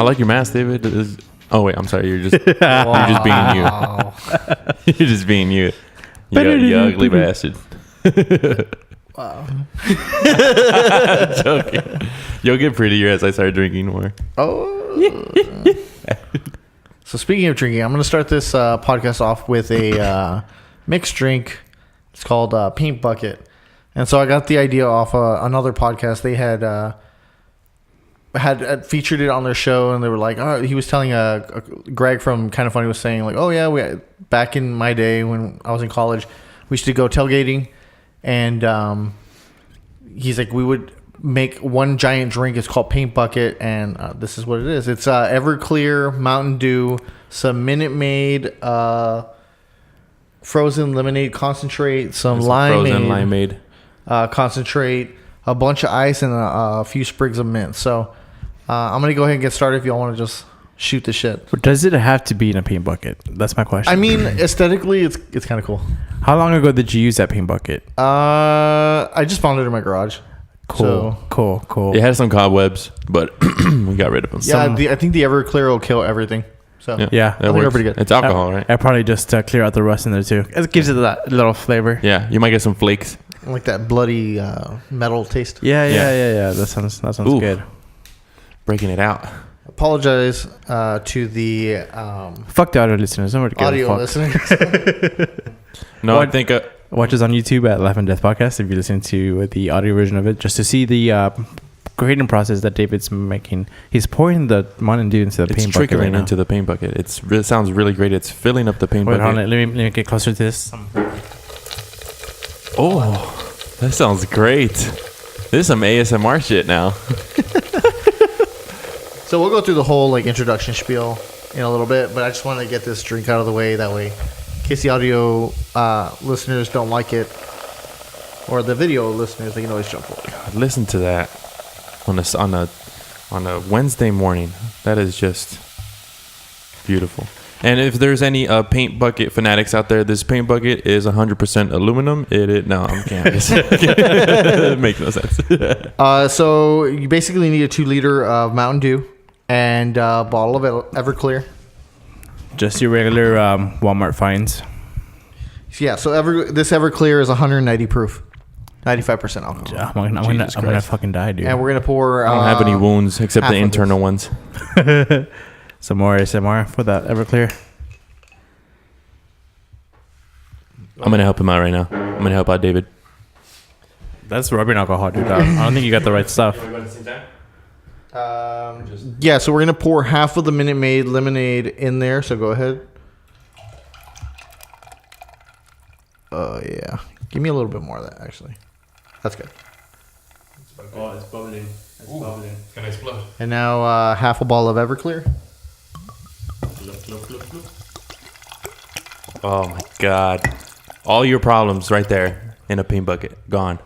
I like your mask, David. Oh wait, I'm sorry. You're just being you. You're just being you. You ugly bastard. Wow. Joking. You'll get prettier as I start drinking more. Oh. So speaking of drinking, I'm going to start this podcast off with a mixed drink. It's called Paint Bucket. And so I got the idea off another podcast. They had featured it on their show, and they were like, oh, he was telling Greg from Kind of Funny was saying like, oh yeah, back in my day when I was in college, we used to go tailgating, and he's like, we would make one giant drink. It's called Paint Bucket, and this is what it is. It's Everclear, Mountain Dew, some Minute Maid, frozen lemonade concentrate, some limeade concentrate, a bunch of ice, and a few sprigs of mint. So I'm gonna go ahead and get started. If y'all want to just shoot the shit. But does it have to be in a paint bucket? That's my question. I mean, aesthetically, it's kind of cool. How long ago did you use that paint bucket? I just found it in my garage. Cool, So, cool. It had some cobwebs, but we got rid of them. Yeah, I think the Everclear will kill everything. So Yeah. that I think they're works. pretty good. It's alcohol, right? I probably just clear out the rust in there too. It gives it that little flavor. Yeah, you might get some flakes. like that bloody metal taste. Yeah. That sounds Ooh. good. Breaking it out. Apologize to the Fuck the audio listeners. Nobody gives a audio fuck. listeners. No, What? I think Watch us on YouTube at Laugh and Death Podcast if you listen to the audio version of it, just to see the creating process that David's making. He's pouring the Mountain Dew into the it's paint bucket trickling right into the paint bucket. It sounds really great. It's filling up the paint Wait, bucket. hold on. Let me get closer to this. Oh, that sounds great. This is some ASMR shit now. So we'll go through the whole like introduction spiel in a little bit, but I just want to get this drink out of the way. That way, in case the audio listeners don't like it, or the video listeners, they can always jump over. God, listen to that on a Wednesday morning. That is just beautiful. And if there's any paint bucket fanatics out there, this paint bucket is 100% aluminum. No, I'm kidding. It makes no sense. So you basically need a 2-liter of Mountain Dew and a bottle of Everclear. Just your regular Walmart finds. Yeah, so this Everclear is 190 proof, 95% alcohol. I'm gonna fucking die, dude. And we're gonna pour. I don't have any wounds except half the of internal this. ones. Some more ASMR for that Everclear. I'm going to help him out right now. I'm going to help out David. That's rubbing alcohol, dude. I don't think you got the right stuff. Yeah, so we're gonna pour half of the Minute Maid lemonade in there. So go ahead. Oh yeah, give me a little bit more of that. Actually, that's good. Oh, it's bubbling. It's bubbling. Can I explode? And now half a bottle of Everclear. Oh my God. All your problems right there in a paint bucket. Gone.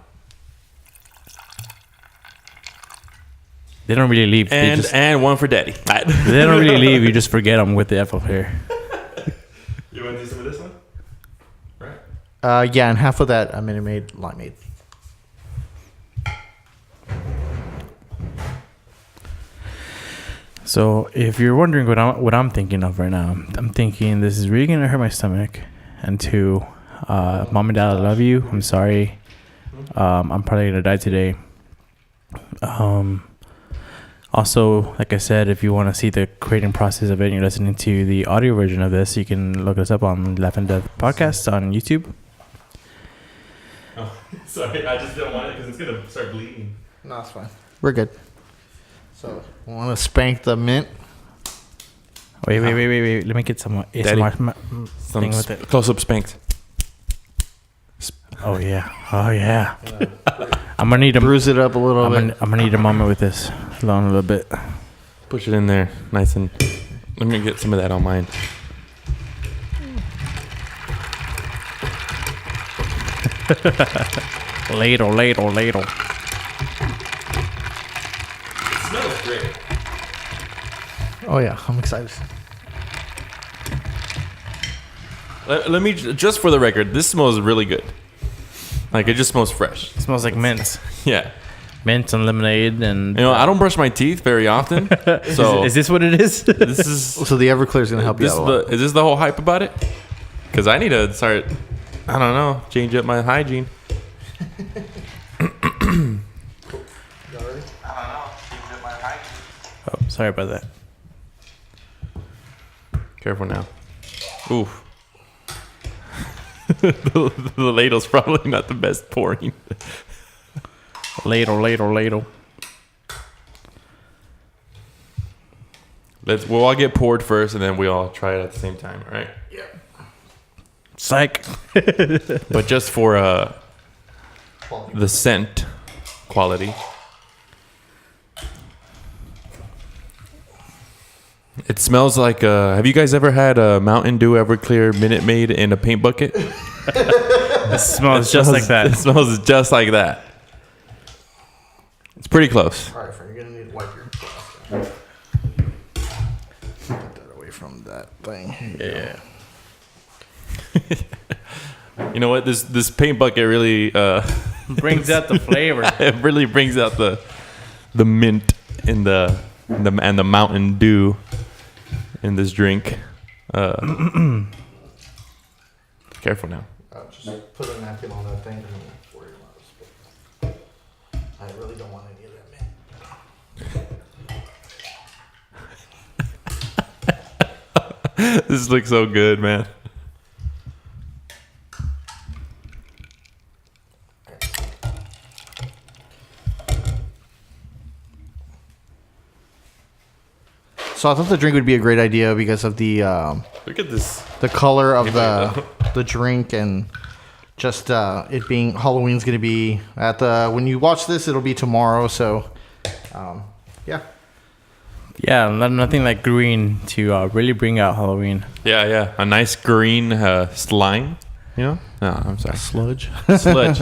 They don't really leave. And one for Daddy. They don't really leave. You just forget them with the Everclear. You want to do some of this one? Right. Yeah, and half of that Minute Maid limeade. So if you're wondering what I'm thinking of right now, I'm thinking this is really gonna hurt my stomach. And to mom and dad, I love you. I'm sorry. I'm probably gonna die today. Also, like I said, if you want to see the creating process of it and you're listening to the audio version of this, you can look us up on Laugh and Death Podcast on YouTube. Oh, sorry. I just don't want it because it's going to start bleeding. No, it's fine. We're good. So, want to spank the mint? Wait. Let me get some ASMR thing with it. Close-up spanks. Oh, yeah. I'm going to need a... Bruise it up a little bit. I'm going to need a moment with this. Hold on a little bit. Push it in there. Nice and... Let me get some of that on mine. Ladle. It smells great. Oh yeah, I'm excited. Let me... Just for the record, this smells really good. Like, it just smells fresh. It smells like mint. Yeah. mint and lemonade, and I don't brush my teeth very often. So is this what it is? this is So the Everclear is going to help you out a lot. is this the whole hype about it? Because I need to start, I don't know, change up my hygiene. Oh, sorry about that. Careful now. Oof. the ladle's probably not the best pouring. Ladle. We'll all get poured first, and then we all try it at the same time, all right? Yeah. Psych. But just for the scent quality. It smells like have you guys ever had a Mountain Dew Everclear Minute Maid in a paint bucket? It smells just like that. It smells just like that. It's pretty close. All right, Fern, you're going to need to wipe your glass. Get that away from that thing. Yeah. You know what? This paint bucket really Brings out the flavor. it really brings out the mint in the Mountain Dew in this drink. Careful now. Just put a napkin on that thing and don't worry about it. I really don't want any of that, man. This looks so good, man. So I thought the drink would be a great idea because of the Look at this. the color of the drink and just it being Halloween's going to be at the when you watch this it'll be tomorrow. So yeah. Yeah, nothing like green to really bring out Halloween. Yeah. A nice green slime. You know? No, I'm sorry. Sludge. Sludge.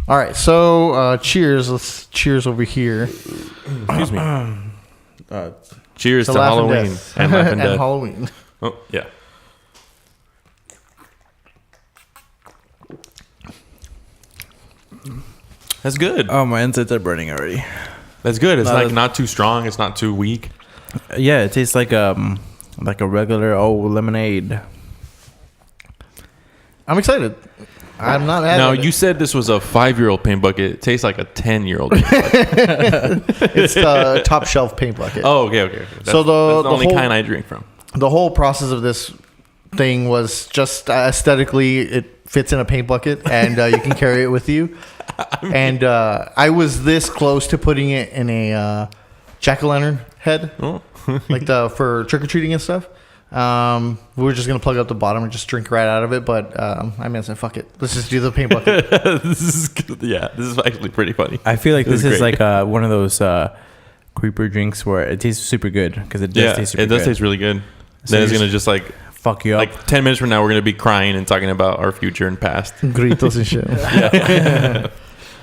All right. So cheers. Let's cheers over here. Excuse me. Cheers to Laugh and Halloween Death. and Laugh and and Death. Halloween. Oh, yeah. That's good. Oh, my insides are burning already. That's good. It's No, like that's- not too strong. It's not too weak. Yeah, it tastes like a regular lemonade. I'm excited. I'm not mad. Now, at it. you said this was a 5-year-old paint bucket. It tastes like a 10-year-old. It's the top shelf paint bucket. Oh, okay. That's, So that's the the only whole- kind I drink from. The whole process of this thing was just aesthetically, it fits in a paint bucket and you can carry it with you. And I was this close to putting it in a jack-o'-lantern head, Oh. like for trick-or-treating and stuff. We were just going to plug up the bottom and just drink right out of it. But I said, fuck it. Let's just do the paint bucket. This is good. Yeah, this is actually pretty funny. I feel like this is great. like one of those creeper drinks where it tastes super good because it does Yeah, taste super it does good. taste really good. So Then it's you going to just like fuck you up. 10 minutes from now, we're going to be crying and talking about our future and past. Gritos and shit.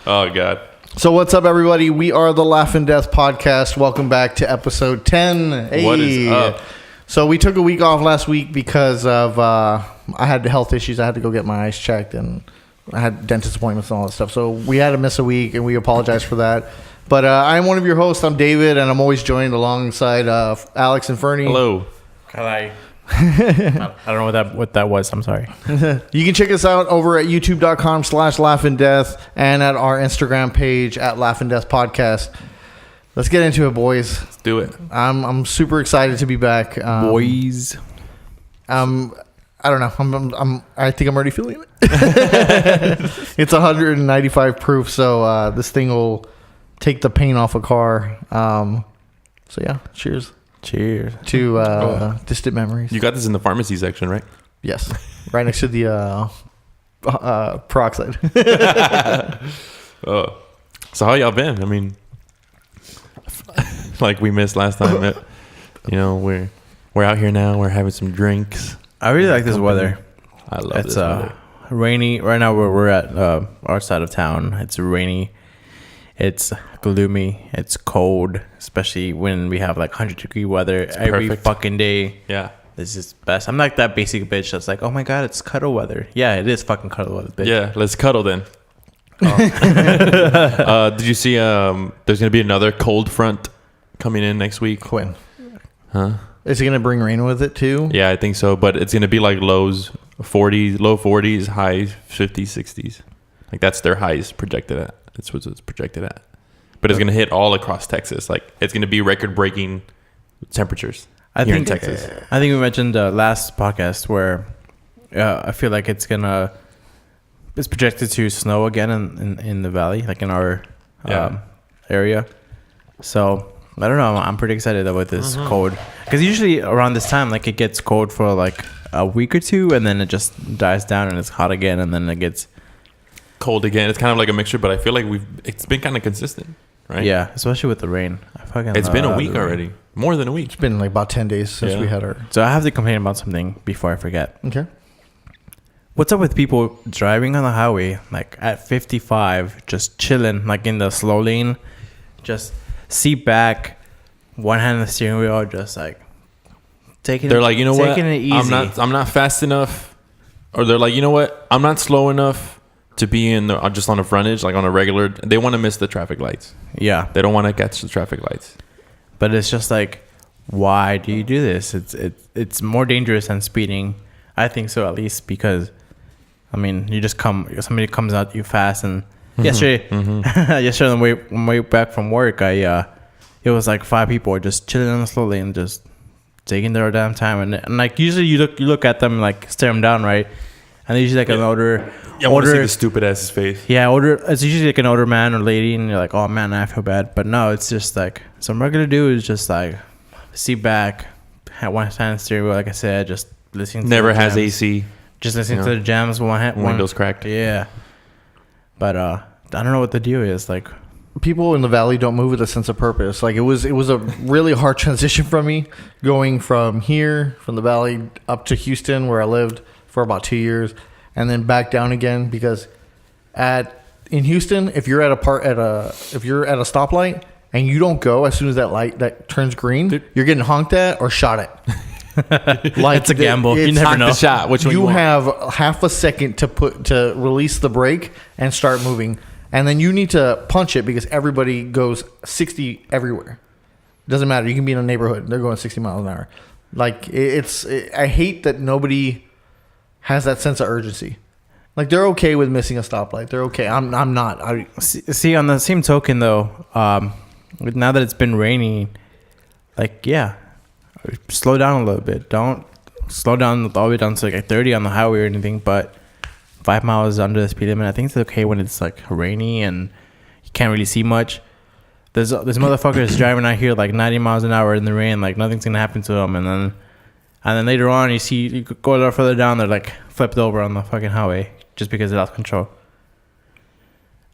Oh, God. So what's up, everybody? We are the Laugh and Death podcast. Welcome back to episode 10. Hey. What is up? So we took a week off last week because of I had health issues. I had to go get my eyes checked, and I had dentist appointments and all that stuff. So we had to miss a week, and we apologize for that. But I'm one of your hosts. I'm David, and I'm always joined alongside Alex and Fernie. Hello. I don't know what that was. I'm sorry. You can check us out over at youtube.com/laughanddeath and at our Instagram page at Laugh and Death Podcast. Let's get into it, boys. Let's do it. I'm super excited to be back. Boys. I don't know. I think I'm already feeling it. It's 195 proof, so this thing will take the paint off a car. So yeah, cheers Cheers. to distant memories. You got this in the pharmacy section, right? Yes, right next to the peroxide. Oh. So how y'all been? I mean, like we missed last time. We're out here now. We're having some drinks. I really like this weather. I love It's this weather. rainy right now. Where we're at our side of town, it's rainy. It's gloomy. It's cold, especially when we have like 100-degree weather every perfect. fucking day. Yeah. This is best. I'm like that basic bitch that's like, oh my god, it's cuddle weather. Yeah, it is fucking cuddle weather, bitch. Yeah. Let's cuddle then. Did you see? There's gonna be another cold front coming in next week. When? Huh? Is it going to bring rain with it too? Yeah, I think so. But it's gonna be like lows 40s, low 40s, high 50s, 60s. Like that's their highs projected at. That's what it's projected at. But it's gonna hit all across Texas. Like it's gonna be record-breaking temperatures here in Texas. I think we mentioned last podcast where I feel like it's projected to snow again in the valley, like in our area. So I don't know. I'm pretty excited about this cold, because usually around this time, like it gets cold for like a week or two, and then it just dies down and it's hot again, and then it gets cold again. It's kind of like a mixture, but I feel like it's been kind of consistent, right? Yeah, especially with the rain. It's been a week already. More than a week. It's been like about 10 days since we had our... So I have to complain about something before I forget. Okay. What's up with people driving on the highway, like at 55, just chilling, like in the slow lane, just seat back, one hand on the steering wheel, just like taking They're like, you know what? Taking it easy. I'm not fast enough. Or they're like, you know what? I'm not slow enough to be just on a frontage, like on a regular. They want to miss the traffic lights. Yeah. They don't want to catch the traffic lights. But it's just like, why do you do this? It's more dangerous than speeding. I think so, at least, because I mean, somebody comes at you fast, and yesterday on the way back from work, it was like 5 people just chilling on the slow lane, just taking their damn time, and like usually you look at them, like stare them down, right? And they're usually like an older. Yeah, I want to see the stupid ass's face. Yeah, it's usually like an older man or lady, and you're like, oh man, I feel bad. But no, it's just like some regular dude is just like seat back, had one hand steering wheel, like I said, just listening to Never has jams. AC. Just listening to the jams, windows cracked. Yeah. But I don't know what the deal is. Like, people in the valley don't move with a sense of purpose. Like it was a really hard transition for me going from the valley up to Houston, where I lived for about 2 years, and then back down again, because in Houston, if you're at a stoplight and you don't go as soon as that light that turns green, you're getting honked at or shot at. Like it's a gamble. You never know. The shot. Which one you want? have half a second to release the brake and start moving, and then you need to punch it, because everybody goes 60 everywhere. Doesn't matter. You can be in a neighborhood; they're going 60 miles an hour. Like I hate that nobody has that sense of urgency. Like they're okay with missing a stoplight. They're okay. I'm not. See, on the same token, though, now that it's been raining, like slow down a little bit. Don't slow down all the way down to like 30 on the highway or anything, but 5 miles under the speed limit. I think it's okay when it's like rainy and you can't really see much. There's motherfuckers driving out here like 90 miles an hour in the rain, like nothing's gonna happen to them, and then later on you go a little further down, they're like flipped over on the fucking highway just because they lost control.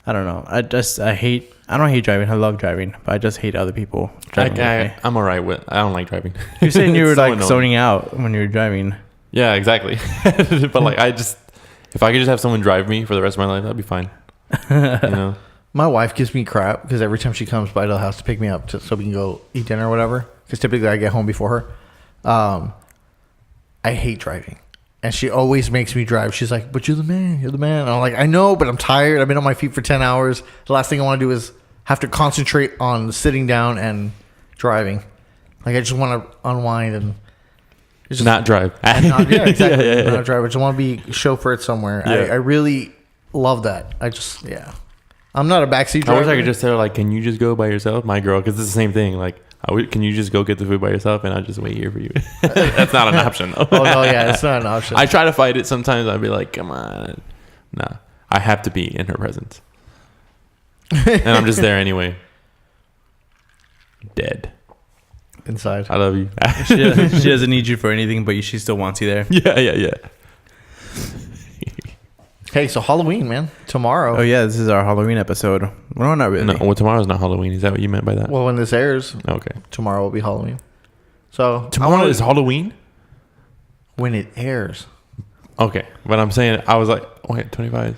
I don't know. I don't hate driving. I love driving, but I just hate other people driving. I'm alright with. I don't like driving. You're saying you were like annoying. zoning out when you were driving. Yeah, exactly. But like, if I could just have someone drive me for the rest of my life, that'd be fine. You know. My wife gives me crap because every time she comes by the house to pick me up so we can go eat dinner or whatever, because typically I get home before her. I hate driving. And she always makes me drive. She's like, but you're the man. You're the man. And I'm like, I know, but I'm tired. I've been on my feet for 10 hours. The last thing I want to do is have to concentrate on sitting down and driving. Like, I just want to unwind and just not drive. Not exactly. Yeah. Not drive. I just want to be chauffeured somewhere. Yeah. I really love that. I'm not a backseat driver. I wish I could just tell her, like, can you just go by yourself? My girl, because it's the same thing. Like, can you just go get the food by yourself and I'll just wait here for you? That's not an option, though. Oh, no, yeah, it's not an option. I try to fight it sometimes. I'll be like, come on. Nah, I have to be in her presence. And I'm just there anyway. Dead. Inside. I love you. She doesn't need you for anything, but she still wants you there. Yeah. Hey, so Halloween, man. Tomorrow. Oh, yeah, this is our Halloween episode. Well, not really. No, well, tomorrow's not Halloween. Is that what you meant by that? Well, when this airs, Okay. tomorrow will be Halloween. So Tomorrow is Halloween? when it airs. Okay. But I'm saying, I was like, wait, 25.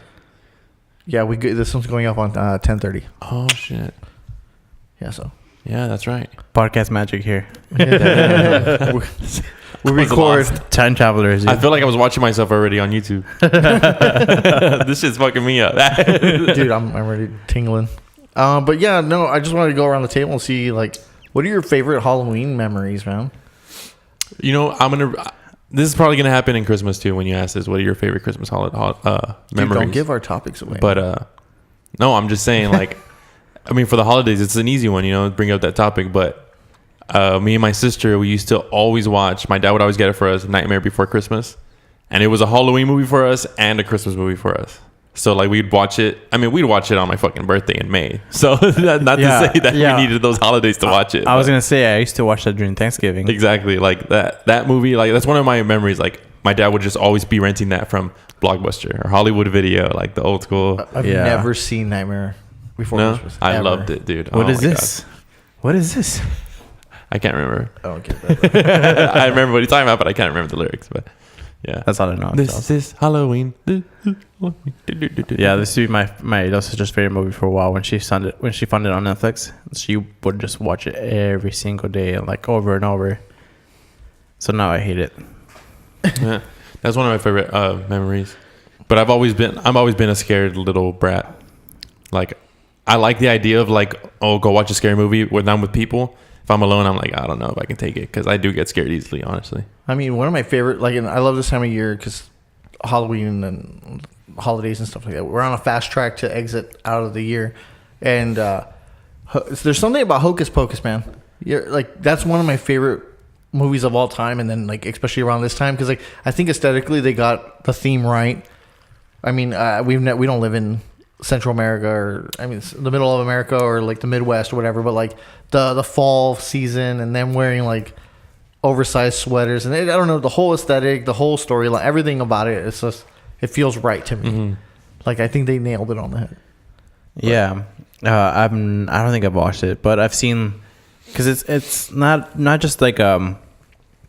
Yeah, this one's going up on 10:30. Oh, shit. Yeah, so Yeah, that's right. Podcast magic here. we We was record. lost. Time travelers. I Dude. feel like I was watching myself already on YouTube. This shit's fucking me up. Dude, I'm already tingling. But yeah, no, I just wanted to go around the table and see like, what are your favorite Halloween memories, man? You know, this is probably gonna happen in Christmas too. When you ask this, what are your favorite Christmas memories? Dude, don't give our topics away. But no, I'm just saying, like, I mean, for the holidays, it's an easy one, you know, bring up that topic. But me and my sister, we used to always watch. My dad would always get it for us, Nightmare Before Christmas, and it was a Halloween movie for us and a Christmas movie for us. So like we'd watch it. I mean, we'd watch it on my fucking birthday in May. So not to say that we needed those holidays to watch it. I was gonna say I used to watch that during Thanksgiving. Exactly, like that movie. Like that's one of my memories. Like my dad would just always be renting that from Blockbuster or Hollywood Video, like the old school. I've never seen Nightmare Before Christmas. I ever. loved it, dude. What Oh is my this? God. What is this? I can't remember. I don't get that. I remember what he's talking about, but I can't remember the lyrics. But yeah, That's all I know. this is Halloween. Yeah, this used to be my little sister's favorite movie for a while. When she found it on Netflix, she would just watch it every single day, like over and over. So now I hate it. Yeah, that's one of my favorite memories. But I've always been a scared little brat. Like I like the idea of like, oh, go watch a scary movie when I'm with people. If I'm alone, I'm like, I don't know if I can take it because I do get scared easily, honestly. I mean, one of my favorite, like, and I love this time of year because Halloween and holidays and stuff like that. We're on a fast track to exit out of the year, and there's something about Hocus Pocus, man. You're like, that's one of my favorite movies of all time, and then like especially around this time because like I think aesthetically they got the theme right. I mean, we don't live in Central America or I mean the middle of America or like the Midwest or whatever, but like the fall season and them wearing like oversized sweaters and I don't know, the whole aesthetic, the whole storyline, everything about it, it's just it feels right to me. Mm-hmm. Like I think they nailed it on the head. Yeah, I don't think I've watched it, but I've seen because it's not just like I'm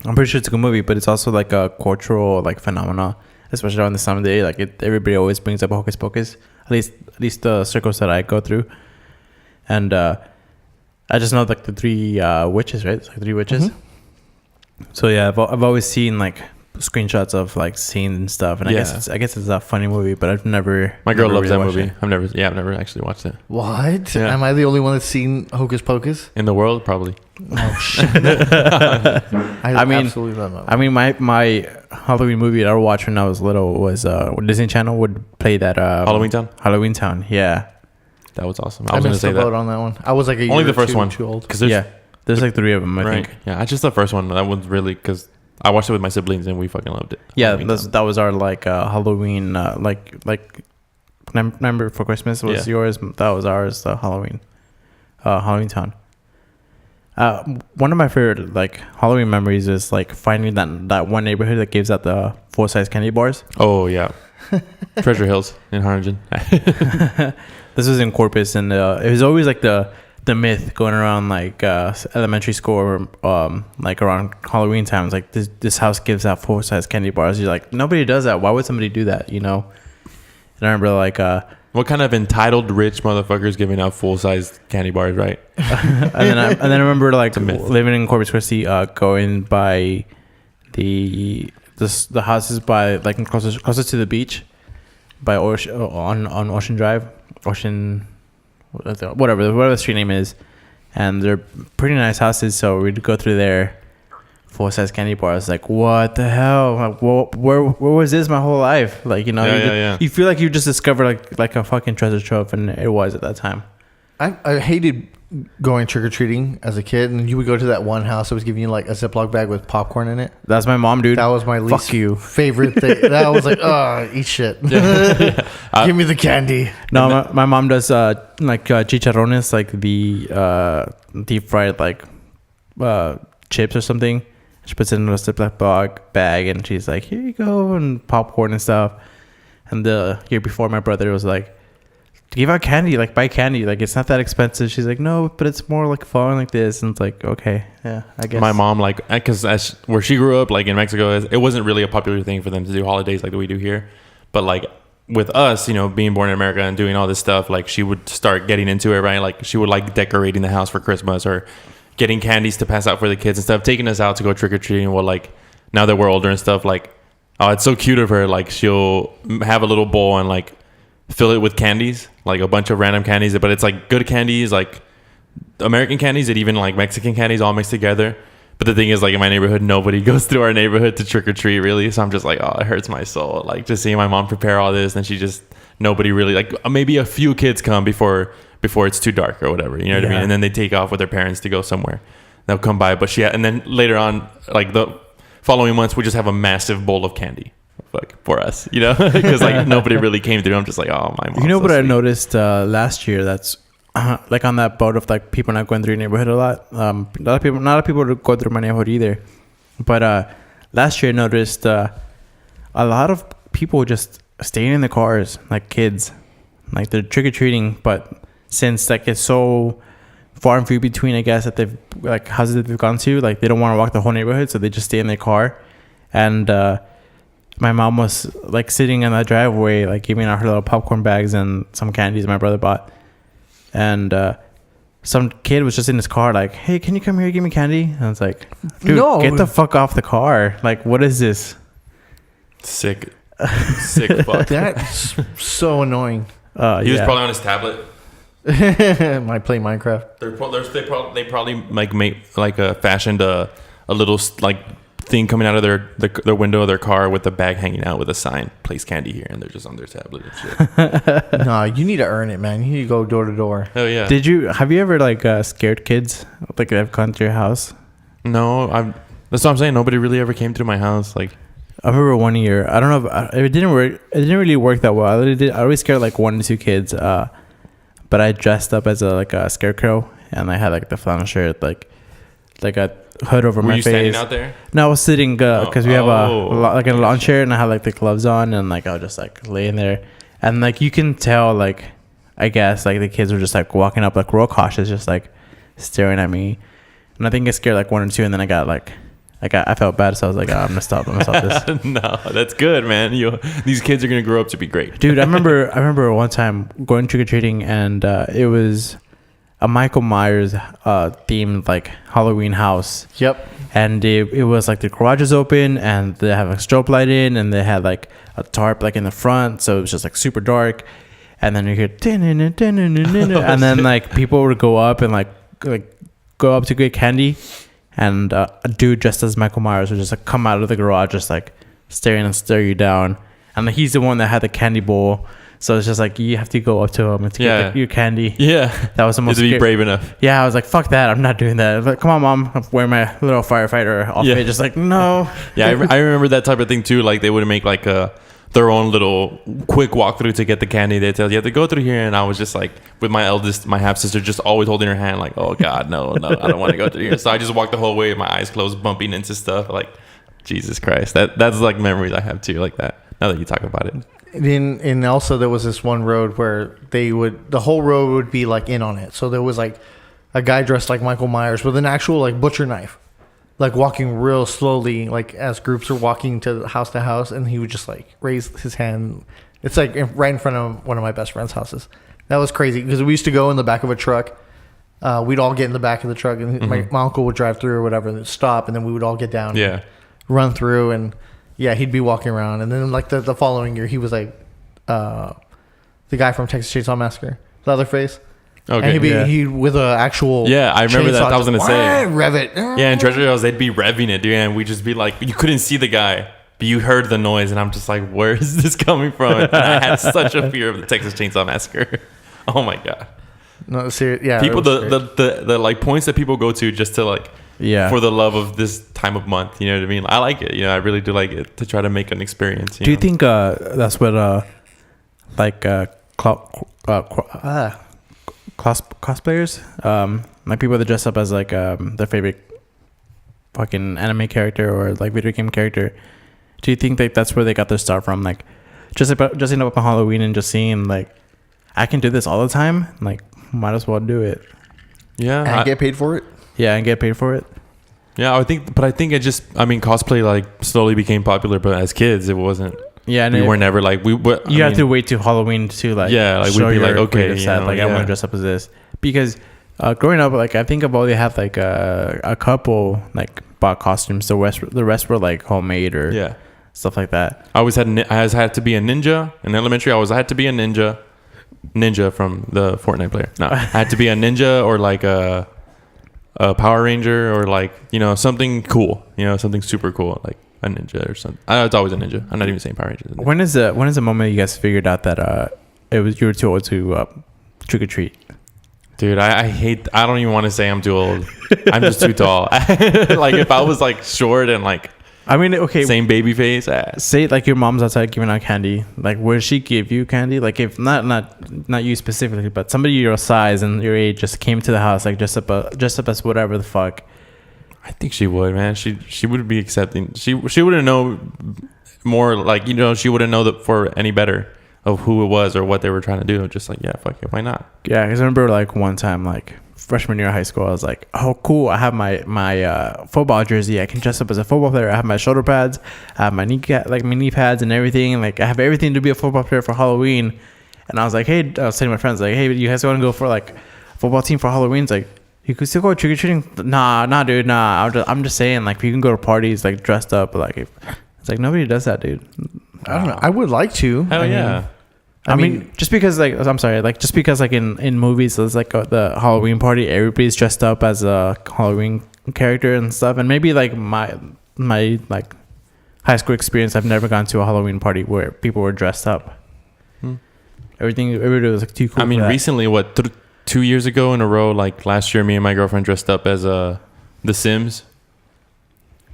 pretty sure it's a good movie, but it's also like a cultural like phenomena, especially on this time of the day. Like everybody always brings up Hocus Pocus. At least the circles that I go through, and I just know like the three witches, right? It's like three witches. Mm-hmm. So yeah, I've always seen like screenshots of like scenes and stuff, and I guess it's a funny movie, but I've never. My girl loves that really movie. it. I've never actually watched it. What? Yeah. Am I the only one that's seen Hocus Pocus? In the world, probably. Oh shit! I mean, absolutely love that. I mean, my Halloween movie that I watched when I was little was Disney Channel would play that Halloween Town. Halloween Town, yeah. That was awesome. I was gonna missed say the boat that. on that one. I was like Only the first one. too old. Because There's like three of them, I right. think. Yeah, just the first one. That was really because I watched it with my siblings and we fucking loved it. Yeah, Halloween Town. that was our like Halloween like Remember for Christmas was yours. That was ours. Halloween Town. One of my favorite like Halloween memories is like finding that one neighborhood that gives out the full-size candy bars. Oh yeah, Treasure Hills in Harlingen. This was in Corpus, and it was always like the myth going around like elementary school or like around Halloween times. Like this house gives out full-size candy bars. You're like, nobody does that. Why would somebody do that? You know. And I remember like what kind of entitled rich motherfuckers giving out full-size candy bars, right? and then I remember like living in Corpus Christi, going by the houses by like closest to the beach, by on Ocean Drive, whatever the street name is, and they're pretty nice houses. So we'd go through there, full-size candy bars. Like, what the hell? Like, where was this my whole life? Like, you know, you feel like you just discovered like a fucking treasure trove, and it was at that time. I hated going trick-or-treating as a kid, and you would go to that one house that was giving you like a Ziploc bag with popcorn in it. That's my mom, dude. That was my least Fuck you. favorite thing. That was like, eat shit. Give me the candy. No, my mom does like chicharrones, like the deep fried like chips or something. She puts it in a Ziploc bag, and she's like, "Here you go," and popcorn and stuff. And the year before, my brother was like, "Give out candy, like buy candy, like it's not that expensive." She's like, "No, but it's more like fun like this." And it's like, okay, yeah, I guess. My mom, like, because where she grew up, like in Mexico, it wasn't really a popular thing for them to do holidays like we do here. But like with us, you know, being born in America and doing all this stuff, like she would start getting into it, right? Like she would like decorating the house for Christmas or getting candies to pass out for the kids and stuff, taking us out to go trick or treating. Well, like now that we're older and stuff, like, oh, it's so cute of her. Like, she'll have a little bowl and like fill it with candies, like a bunch of random candies, but it's like good candies, like American candies and even like Mexican candies all mixed together. But the thing is, like, in my neighborhood, nobody goes through our neighborhood to trick or treat, really. So I'm just like, oh, it hurts my soul. Like, just seeing my mom prepare all this, and nobody really, like, maybe a few kids come before it's too dark or whatever. You know what I mean? And then they take off with their parents to go somewhere. They'll come by, and then later on, like the following months, we just have a massive bowl of candy, like, for us, you know, because like nobody really came through. I'm just like, oh, my mom. You know what I noticed last year? That's like on that boat of like people not going through your neighborhood a lot. Not a lot of people go through my neighborhood either. But last year I noticed a lot of people just staying in the cars, like kids, like they're trick or treating. But since like it's so far and few between, I guess, that they've like houses that they've gone to, like they don't want to walk the whole neighborhood, so they just stay in their car. And my mom was like sitting in the driveway, like giving out her little popcorn bags and some candies my brother bought. And some kid was just in his car like, hey, can you come here, give me candy? And I was like, dude, no, get the fuck off the car. Like, what is this? Sick fuck. That's so annoying. He was probably on his tablet. Might play Minecraft. They probably like made like fashioned a little like thing coming out of their window of their car with the bag hanging out with a sign, place candy here, and they're just on their tablet and shit. No, you need to earn it, man. You need to go door to door. Oh yeah. Have you ever like scared kids like they've come to your house? No, that's what I'm saying. Nobody really ever came through my house. Like, I remember one year. I don't know if it didn't work. It didn't really work that well. I always scared like 1 to 2 kids. But I dressed up as a scarecrow, and I had like the flannel shirt, like a hood over my face. Were you standing out there? No, I was sitting because we have a lawn chair, and I had like the gloves on, and like I was just like laying there, and like you can tell, like I guess like the kids were just like walking up like real cautious, just like staring at me, and I think I scared like 1 or 2, and then I felt bad, so I was like, I'm gonna stop this. No, that's good, man. These kids are gonna grow up to be great. Dude, I remember one time going trick or treating, and it was a Michael Myers themed like Halloween house. Yep. And it was like the garage is open, and they have a strobe light in, and they had like a tarp like in the front, so it was just like super dark. And then you hear and then like people would go up and like go up to get candy. And a dude dressed as Michael Myers would just like come out of the garage, just like stare you down. And he's the one that had the candy bowl, so it's just like you have to go up to him and get your candy. Yeah, that was the most. To be brave enough. Yeah, I was like, fuck that, I'm not doing that. I was like, come on, mom, I'm wearing my little firefighter outfit. Just like, no. Yeah, I remember that type of thing too. Like they would make like their own little quick walkthrough to get the candy. They tell you have to go through here, and I was just like with my half sister, just always holding her hand, like, oh god, no, I don't want to go through here. So I just walked the whole way with my eyes closed, bumping into stuff. Like, Jesus Christ, that's like memories I have too, like that. Now that you talk about it. And also there was this one road where the whole road would be like in on it. So there was like a guy dressed like Michael Myers with an actual like butcher knife, like walking real slowly, like as groups are walking to house, and he would just like raise his hand. It's like right in front of one of my best friend's houses. That was crazy because we used to go in the back of a truck. We'd all get in the back of the truck, and my uncle would drive through or whatever, and stop, and then we would all get down, and run through, and he'd be walking around. And then like the following year, he was like the guy from Texas Chainsaw Massacre, Leatherface. Okay. And he with an actual I remember that. I was gonna say rev it. Yeah, in Treasure House they'd be revving it, dude, and we'd just be like, you couldn't see the guy, but you heard the noise, and I'm just like, where is this coming from? And I had such a fear of the Texas Chainsaw Massacre. Oh my god. No, serious. Yeah. People, the like points that people go to just to like for the love of this time of month. You know what I mean? I like it. I really do like it to try to make an experience. Do you think that's what cosplayers, like people that dress up as like their favorite fucking anime character or like video game character, do you think that's where they got their start from? Like dressing up on Halloween and just seeing like, I can do this all the time, like might as well do it. Yeah. And get paid for it. Yeah, and get paid for it. Yeah, I think cosplay like slowly became popular, but as kids it wasn't. Yeah, and we were never like we. You have to wait till Halloween to like. Yeah, like we'd be like, okay, set. Like I want to dress up as this because growing up, like I think I've only had like a couple like bought costumes. The rest were like homemade or Yeah. stuff like that. I always had to be a ninja in elementary. I had to be a ninja from the Fortnite player. No, I had to be a ninja or like a Power Ranger or like, you know, something cool, you know, something super cool, like a ninja or something. It's always a ninja. I'm not even saying Power Ranger. When is the moment you guys figured out that you were too old to trick or treat? Dude, I don't even want to say I'm too old. I'm just too tall. Like if I was like short and like, I mean, okay, same baby face. say like your mom's outside giving out candy. Like, would she give you candy? Like, if not you specifically, but somebody your size and your age just came to the house, like dressed up as whatever the fuck. I think she would, man. She would be accepting. She wouldn't know more, like, you know, she wouldn't know that for any better of who it was or what they were trying to do. Just like, yeah, fuck it, why not? Yeah, because I remember like one time, like freshman year of high school, I was like, oh cool, I have my football jersey. I can dress up as a football player. I have my shoulder pads, I have my knee pads and everything. Like I have everything to be a football player for Halloween. And I was like, hey, I was telling my friends like, hey, you guys want to go for like football team for Halloween? It's like, you could still go trick or treating. Nah, dude, nah. I'm just saying, like, you can go to parties like dressed up. Like, it's like nobody does that, dude. I don't know. I would like to. Hell yeah. I mean, just because like in movies, there's like the Halloween party, everybody's dressed up as a Halloween character and stuff. And maybe like my like high school experience, I've never gone to a Halloween party where people were dressed up. Everybody was like too cool. I mean, recently, 2 years ago in a row, like last year, me and my girlfriend dressed up as the Sims.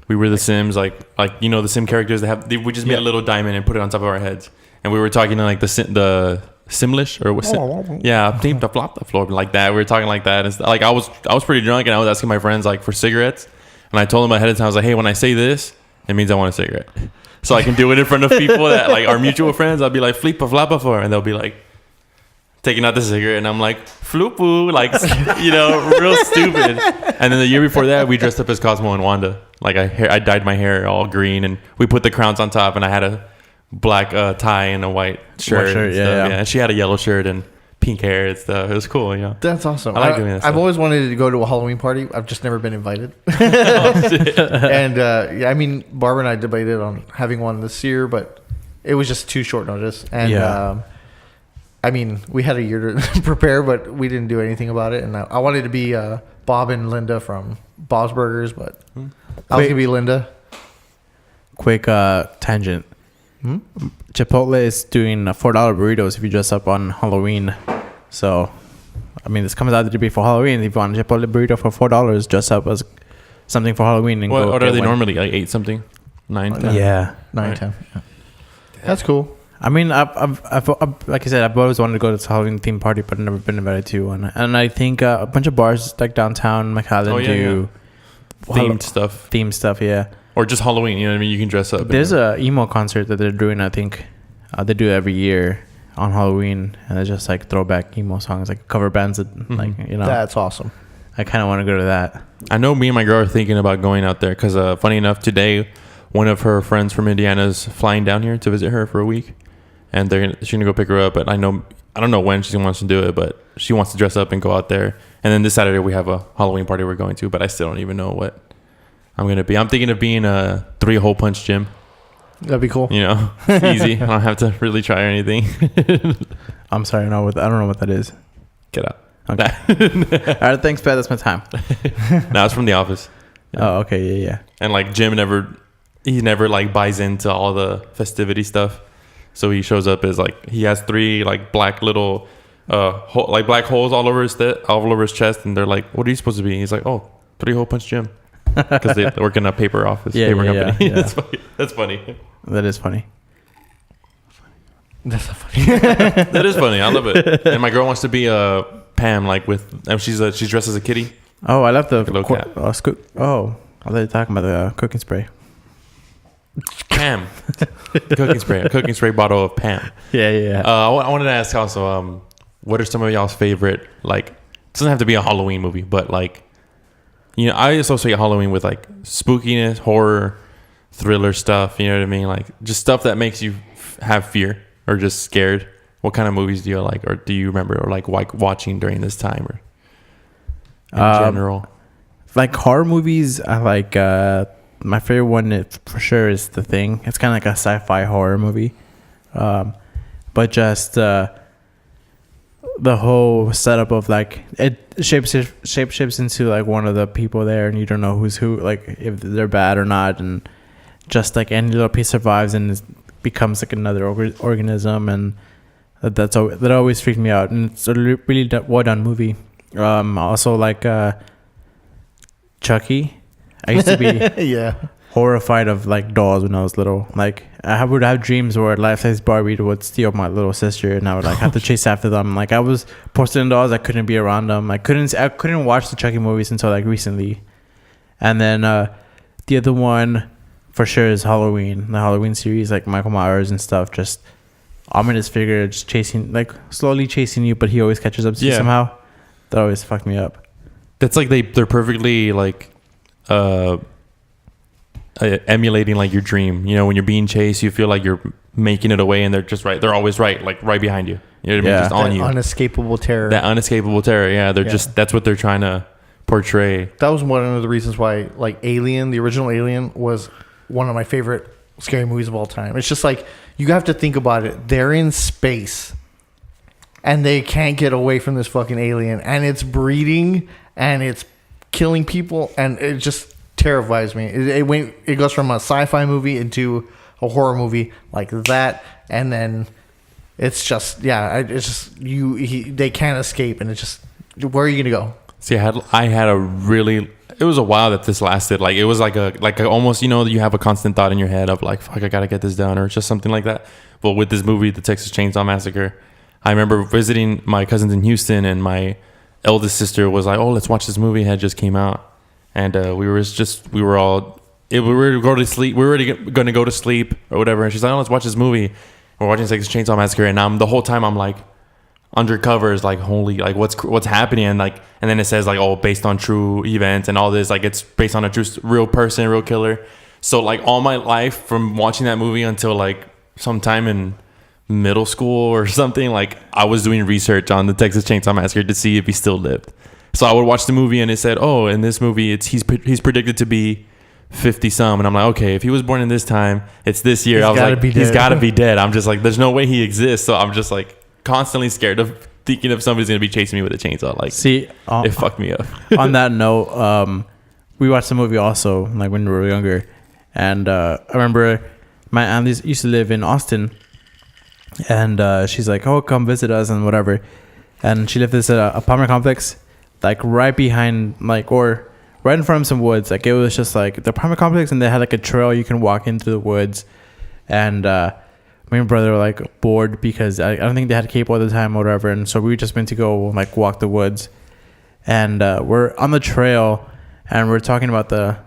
We were the Sims, like you know, the Sim characters. We just made a little diamond and put it on top of our heads, and we were talking to like the Simlish or what? Deep the flop the floor like that. We were talking like that, and like I was pretty drunk, and I was asking my friends like for cigarettes, and I told them ahead of time, I was like, hey, when I say this, it means I want a cigarette, so I can do it in front of people that like are mutual friends. I'll be like flipa flapa for, and they'll be like taking out the cigarette, and I'm like floopoo, like, you know, real stupid. And then the year before that, we dressed up as Cosmo and Wanda. Like I dyed my hair all green, and we put the crowns on top, and I had a black tie and a white shirt. Yeah. And she had a yellow shirt and pink hair and stuff. It was cool, you know. That's awesome. I like doing that. I've always wanted to go to a Halloween party. I've just never been invited. And yeah, I mean, Barbara and I debated on having one this year, but it was just too short notice. And I mean, we had a year to prepare, but we didn't do anything about it. And I wanted to be Bob and Linda from Bob's Burgers, but I was going to be Linda. Quick tangent. Chipotle is doing $4 burritos if you dress up on Halloween. So, I mean, this comes out to be for Halloween. If you want a Chipotle burrito for $4, dress up as something for Halloween. And what are they normally? Like 8 something? 9? 10? Yeah. 9, Right. 10. Yeah. That's cool. I mean, I've like I said, I've always wanted to go to this Halloween theme party, but I've never been invited to one. And I think a bunch of bars like downtown McAllen do themed stuff, yeah. Or just Halloween, you know what I mean? You can dress up. There's a emo concert that they're doing, I think. They do it every year on Halloween, and it's just like throwback emo songs, like cover bands that, like, you know. That's awesome. I kind of want to go to that. I know me and my girl are thinking about going out there because, funny enough, today, one of her friends from Indiana is flying down here to visit her for a week. And she's gonna go pick her up, but I don't know when she wants to do it, but she wants to dress up and go out there. And then this Saturday we have a Halloween party we're going to, but I still don't even know what I'm gonna be. I'm thinking of being a 3-hole punch gym. That'd be cool. You know, it's easy. I don't have to really try or anything. I'm sorry, I don't know what that is. Get out. Okay. All right, thanks, Pat. That's my time. No, it's from The Office. Yeah. Oh, okay, yeah. And like Jim never like buys into all the festivity stuff. So he shows up as like he has 3 like black little like black holes all over his chest, and they're like, "What are you supposed to be?" He's like, "Oh, 3-hole punch gym," because they work in a paper office, paper company. Yeah. That's funny. That is funny. That's not funny. That is funny. I love it. And my girl wants to be Pam, like she's dressed as a kitty. Oh, I love the low cap. I thought you were talking about the cooking spray. Pam. Cooking spray bottle of Pam. Yeah. I wanted to ask also, what are some of y'all's favorite, like, it doesn't have to be a Halloween movie, but like, you know, I associate Halloween with like spookiness, horror, thriller stuff, you know what I mean? Like just stuff that makes you have fear or just scared. What kind of movies do you like, or do you remember, or like watching during this time, or in general? like horror movies, I like my favorite one for sure is The Thing. It's kind of like a sci-fi horror movie, but just the whole setup of like it shapeshifts into like one of the people there, and you don't know who's who, like if they're bad or not, and just like any little piece survives and becomes like another organism, and that always freaked me out, and it's a really well done movie. Also like Chucky. I used to be yeah. horrified of like dolls when I was little. Like I would have dreams where life-size Barbie would steal my little sister, and I would like have to chase after them. Like I was porcelain dolls, I couldn't be around them. I couldn't watch the Chucky movies until like recently. And then the other one for sure is Halloween. The Halloween series, like Michael Myers and stuff, just ominous figure just slowly chasing you, but he always catches up to you somehow. That always fucked me up. That's like they're perfectly like emulating like your dream. You know, when you're being chased, you feel like you're making it away, and they're just right. They're always right behind you. You know what I mean? Just on that you. Unescapable terror. That unescapable terror. Yeah, they're just that's what they're trying to portray. That was one of the reasons why like Alien, the original Alien, was one of my favorite scary movies of all time. It's just like you have to think about it. They're in space, and they can't get away from this fucking alien, and it's breeding and it's killing people, and it just terrifies me. It goes from a sci-fi movie into a horror movie like that, and then it's just they can't escape, and it's just, where are you gonna go? See, I had a really, it was a while that this lasted. Like it was like a almost, you know, you have a constant thought in your head of like, fuck, I gotta get this done, or just something like that. But with this movie, The Texas Chainsaw Massacre, I remember visiting my cousins in Houston, and my eldest sister was like, oh, let's watch this movie. It had just came out, and we were going to sleep. We were already going to go to sleep or whatever, and she's like, oh, let's watch this movie. We're watching Texas Chainsaw Massacre, and the whole time I'm like under covers, like, holy, like what's happening, and like, and then it says like, oh, based on true events and all this, like it's based on a true real person, real killer. So like all my life from watching that movie until like sometime in middle school or something, like I was doing research on the Texas Chainsaw Massacre to see if he still lived. So I would watch the movie, and it said, oh, in this movie he's predicted to be 50 some, and I'm like, okay, if he was born in this time, it's this year. I was like, he's got to be dead. I'm just like, there's no way he exists. So I'm just like constantly scared of thinking if somebody's gonna be chasing me with a chainsaw. Like, see, it fucked me up. On that note, we watched the movie also like when we were younger, and I remember my aunt used to live in Austin, and she's like, oh, come visit us and whatever, and she lived this apartment complex like right behind, like, or right in front of some woods. Like it was just like the apartment complex, and they had like a trail you can walk into the woods, and me and my brother were like bored because I don't think they had cable at the time or whatever, and so we just went to go like walk the woods, and we're on the trail, and we're talking about the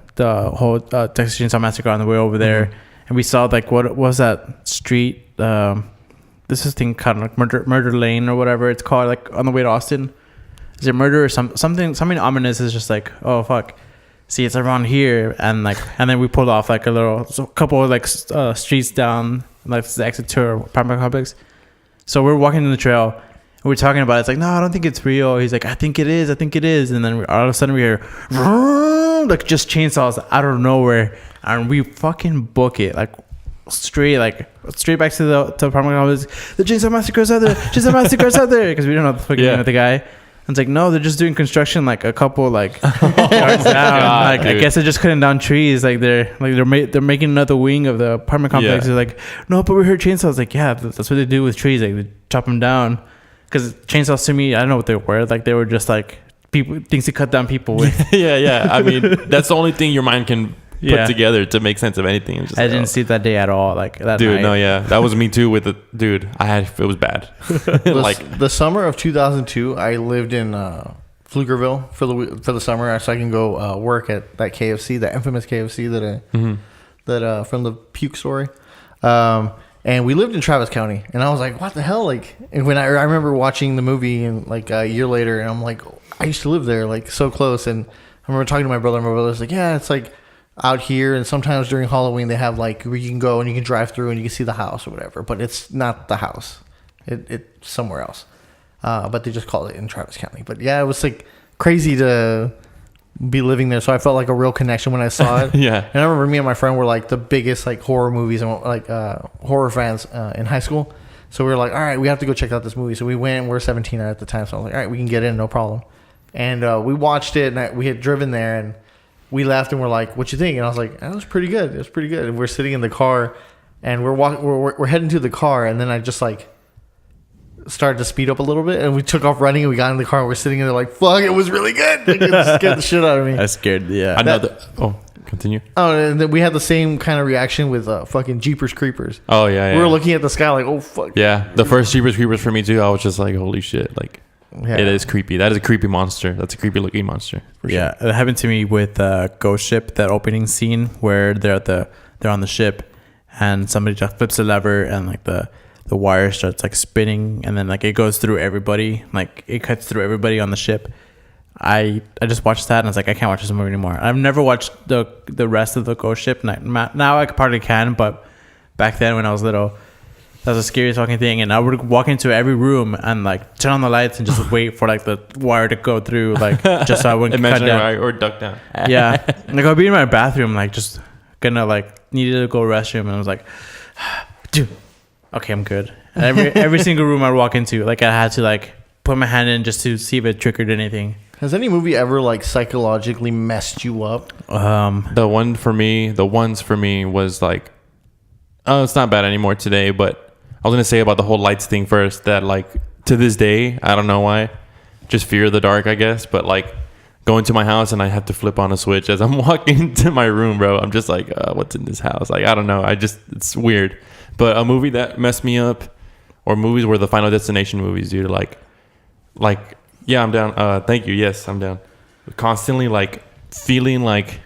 whole Texas Chainsaw Massacre on the way over there, and we saw like what was that street? This is thing called like Murder Lane or whatever it's called, like on the way to Austin. Is it Murder or something ominous? Is just like, oh fuck, see, it's around here, and like, and then we pulled off like a couple of like streets down, like the exit to our apartment complex. So we're walking in the trail, and we're talking about it. It's like, no, I don't think it's real. He's like, I think it is, and then all of a sudden we hear like just chainsaws out of nowhere, and we fucking book it like straight back to the apartment complex. The Chainsaw Massacre's out there. Chainsaw Massacre's out there, because we don't know the fucking name of the guy. And it's like, no, they're just doing construction like a couple like yards down. Like, I guess they're just cutting down trees. Like they're making another wing of the apartment complex. They're like, no, but we heard chainsaws. Like, yeah, that's what they do with trees. Like they chop them down. Because chainsaws to me, I don't know what they were. Like they were just like things to cut down people with. yeah. I mean, that's the only thing your mind can put together to make sense of anything. Just I didn't see it that day at all. Like that dude, night. No, yeah, that was me too. With the dude, it was bad. Like the summer of 2002, I lived in Pflugerville for the summer, so I can go work at that KFC, that infamous KFC that from the puke story. And we lived in Travis County, and I was like, what the hell? Like, and when I remember watching the movie, and like a year later, and I'm like, I used to live there, like so close. And I remember talking to my brother, and my brother was like, yeah, it's like out here, and sometimes during Halloween they have like where you can go and you can drive through and you can see the house or whatever, but it's not the house, it's somewhere else, but they just call it in Travis County. But yeah, it was like crazy to be living there. So I felt like a real connection when I saw it. Yeah. And I remember me and my friend were like the biggest like horror movies and like horror fans in high school. So we were like, all right, we have to go check out this movie. So we went. We were 17 at the time. So I was like, all right, we can get in, no problem. And we watched it, and we had driven there, and we left, and we're like, what you think? And I was like, that was pretty good. It was pretty good. And we're sitting in the car, and we're heading to the car, and then I just like started to speed up a little bit, and we took off running, and we got in the car, and we're sitting in there like, fuck, it was really good. Like, it scared the shit out of me. I scared. Yeah. Continue. Oh, and then we had the same kind of reaction with fucking Jeepers Creepers. Oh yeah. We were looking at the sky like, oh fuck. Yeah, the first Jeepers Creepers for me too. I was just like, holy shit, like Yeah. it is creepy. That is a creepy monster. That's a creepy looking monster. For sure. Yeah, it happened to me with Ghost Ship, that opening scene where they're on the ship, and somebody just flips a lever, and like the wire starts like spinning, and then like it goes through everybody, like it cuts through everybody on the ship. I just watched that, and I was like, I can't watch this movie anymore. I've never watched the rest of the Ghost Ship. Now I probably can, but back then when I was little, that was the scariest fucking thing. And I would walk into every room and like turn on the lights and just wait for like the wire to go through, like just so I wouldn't cut down or duck down. Yeah, like I'd be in my bathroom, like just gonna like needed to go restroom, and I was like, dude, okay, I'm good. And every single room I walk into, like I had to like put my hand in just to see if it triggered anything. Has any movie ever like psychologically messed you up? The ones for me was like, oh, it's not bad anymore today, but I was gonna say about the whole lights thing first. That like to this day, I don't know why, just fear of the dark, I guess. But like going to my house and I have to flip on a switch as I'm walking into my room, bro. I'm just like, what's in this house? Like I don't know. It's weird. But a movie that messed me up, or movies were the Final Destination movies, dude. Like. Yeah, I'm down. Thank you. Yes, I'm down. Constantly like feeling like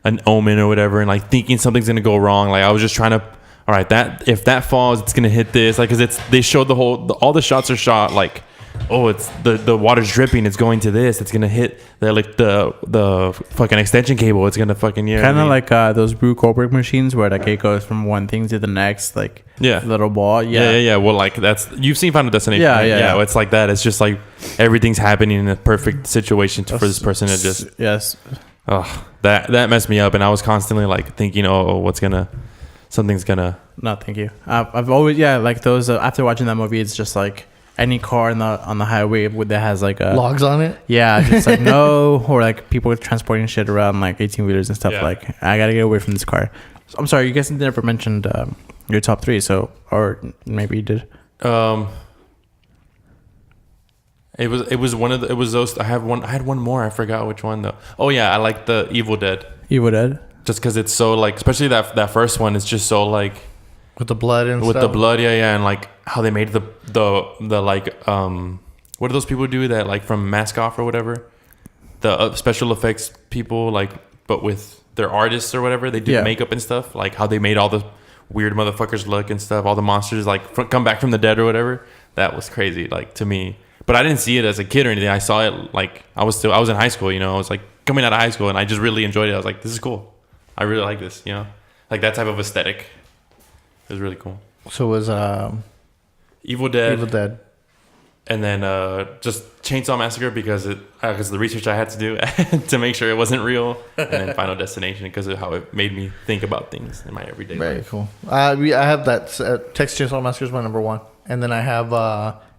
an omen or whatever, and like thinking something's gonna go wrong. Like I was just trying to, all right, that if that falls, it's gonna hit this. Like, cause they showed all the shots are shot like, oh, it's the water's dripping. It's going to this. It's gonna hit the fucking extension cable. It's gonna fucking Kind of like those Brew Goldberg machines where like it goes from one thing to the next, like little ball. Yeah. Well, like you've seen Final Destination. Yeah. It's like that. It's just like everything's happening in a perfect situation for this person to just. Yes. Oh, that messed me up, and I was constantly like thinking, something's gonna. No, thank you. I've always like those. After watching that movie, it's just like any car on the highway that has like a Logs on it. Yeah, just like no, or like people transporting shit around like 18-wheelers and stuff. Yeah. Like I gotta get away from this car. I'm sorry, you guys never mentioned your top three. So, or maybe you did. It was one of the, it was those. I had one more. I forgot which one though. Oh yeah, I like the Evil Dead. Evil Dead. Just because it's so like, especially that first one. It's just so like. With the blood and with stuff. the blood, yeah, and like how they made the like what do those people do that like from Mask Off or whatever, the special effects people, like, but with their artists or whatever, they do makeup and stuff, like how they made all the weird motherfuckers look and stuff, all the monsters like come back from the dead or whatever. That was crazy, like to me. But I didn't see it as a kid or anything. I saw it like I was in high school, you know. I was like coming out of high school, and I just really enjoyed it. I was like, this is cool. I really like this, you know, like that type of aesthetic. It was really cool. So it was Evil Dead. Evil Dead. And then just Chainsaw Massacre because of the research I had to do to make sure it wasn't real. And then Final Destination because of how it made me think about things in my everyday life. Very cool. I have that Texas Chainsaw Massacre is my number one. And then I have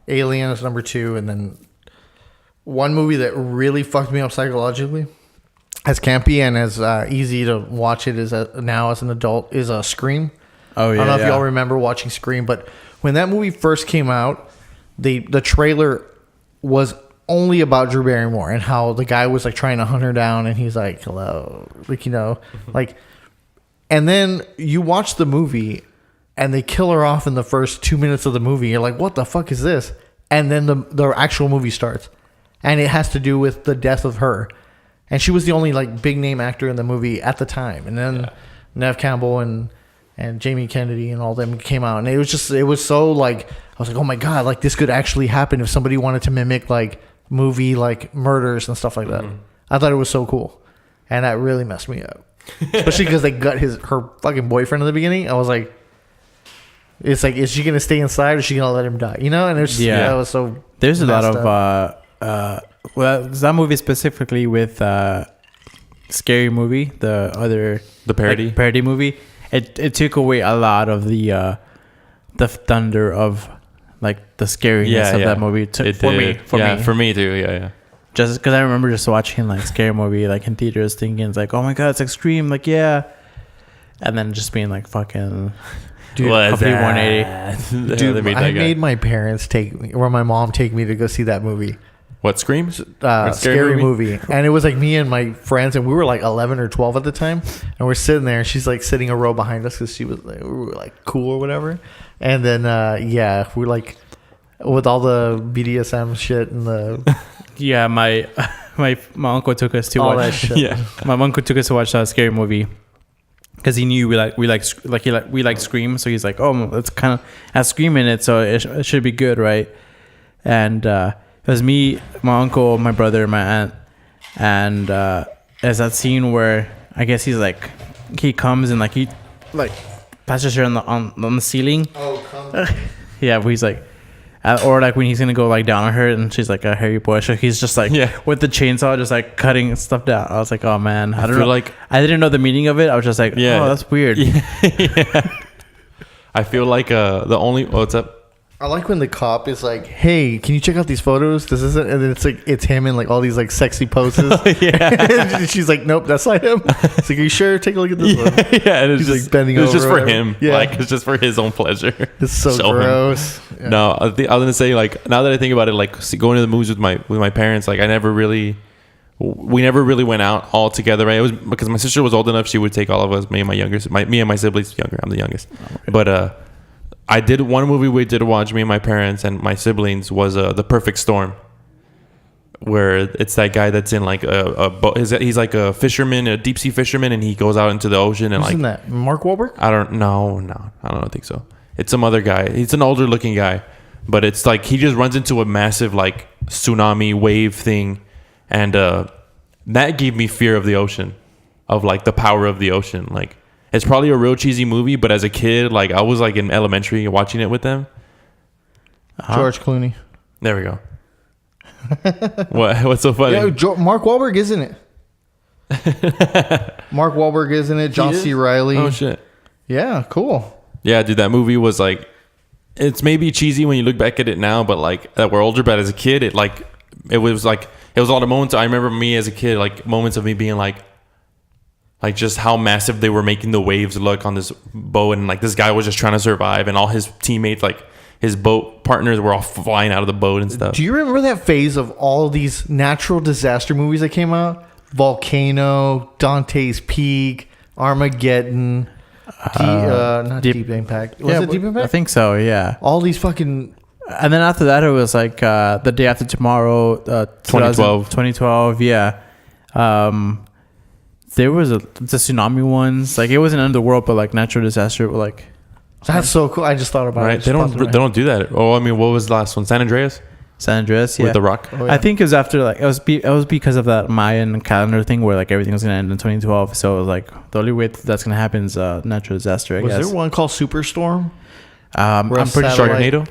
Alien as number two. And then one movie that really fucked me up psychologically, as campy and as easy to watch it as now as an adult, is Scream. Oh, yeah. I don't know if y'all remember watching Scream, but when that movie first came out, the trailer was only about Drew Barrymore and how the guy was like trying to hunt her down, and he's like, hello, like, you know, like, and then you watch the movie and they kill her off in the first 2 minutes of the movie. You're like, what the fuck is this? And then the actual movie starts, and it has to do with the death of her, and she was the only like big name actor in the movie at the time. And then Neve Campbell and Jamie Kennedy and all them came out, and it was so like, I was like, oh my god, like this could actually happen if somebody wanted to mimic like movie like murders and stuff like that. I thought it was so cool, and that really messed me up, especially because they got her fucking boyfriend in the beginning. I was like, it's like, is she gonna stay inside or is she gonna let him die? You know, and it's it was so. There's a lot of well, that movie specifically with Scary Movie, the parody like, parody movie, it took away a lot of the thunder of like the scariness of that movie for me too. Yeah. Just because I remember just watching like Scary Movie like in theaters, thinking it's like, oh my god, it's like Scream, like yeah, and then just being like fucking. Dude, complete 180. Dude, I made my parents take me, or my mom take me to go see that movie. What, Scream? Scary movie. And it was like me and my friends, and we were like 11 or 12 at the time, and we're sitting there, and she's like sitting a row behind us because she was like, we were like cool or whatever. And then we're like with all the BDSM shit and the yeah, my uncle took us to all watch that shit. Yeah, my uncle took us to watch that Scary Movie. Because he knew we like Scream, so he's like, oh, it's kind of has Scream in it, so it should be good, right? And it was me, my uncle, my brother, my aunt, and there's that scene where I guess he comes and like he like passes her on the ceiling. Oh, come. Yeah, but he's like. Or like when he's gonna go like down on her and she's like a hairy boy, so he's just like with the chainsaw just like cutting stuff down. I was like, oh man, I don't know. Like I didn't know the meaning of it. I was just like, oh, that's weird. Yeah. I feel like the only what's up. I like when the cop is like, "Hey, can you check out these photos? This isn't," and then it's like it's him in like all these like sexy poses. And she's like, "Nope, that's not him." It's like, "Are you sure? Take a look at this one." Yeah, and it's just like bending over. It's just for him. Yeah, like it's just for his own pleasure. It's so gross. Yeah. No, I was gonna say like now that I think about it, like going to the movies with my parents, like we never really went out all together. Right? It was because my sister was old enough; she would take all of us. Me and my siblings younger. I'm the youngest, but I did one movie we did watch, me and my parents and my siblings, was The Perfect Storm, where it's that guy that's in like a boat. He's like a fisherman, a deep sea fisherman, and he goes out into the ocean and Isn't that Mark Wahlberg? I don't think so. It's some other guy. He's an older looking guy, but it's like he just runs into a massive like tsunami wave thing, and that gave me fear of the ocean, of like the power of the ocean, like. It's probably a real cheesy movie, but as a kid, like I was like in elementary watching it with them. George Clooney. There we go. What's so funny? Yeah, Mark Wahlberg, isn't it? Mark Wahlberg, isn't it? John C. Reilly. Oh shit. Yeah, cool. Yeah, dude, that movie was like, it's maybe cheesy when you look back at it now, but like that we're older. But as a kid, it was a lot of moments. I remember me as a kid, like moments of me being like just how massive they were making the waves look on this boat, and like this guy was just trying to survive, and all his teammates, like his boat partners, were all flying out of the boat and stuff. Do you remember that phase of all these natural disaster movies that came out? Volcano, Dante's Peak, Armageddon, not Deep Impact. Was it Deep Impact? I think so. Yeah. All these fucking. And then after that, it was like The Day After Tomorrow, 2012. Yeah. There was the tsunami ones. Like it wasn't underworld, but like natural disaster. But like that's so cool. I just thought about it. They don't do that. Oh, I mean, what was the last one? San Andreas. Yeah. With The Rock. Oh, yeah. I think it was after like it was because of that Mayan calendar thing where like everything was gonna end in 2012. So it was like the only way that's gonna happen is natural disaster. I guess. Was there one called Superstorm? I'm pretty sure. Sharknado.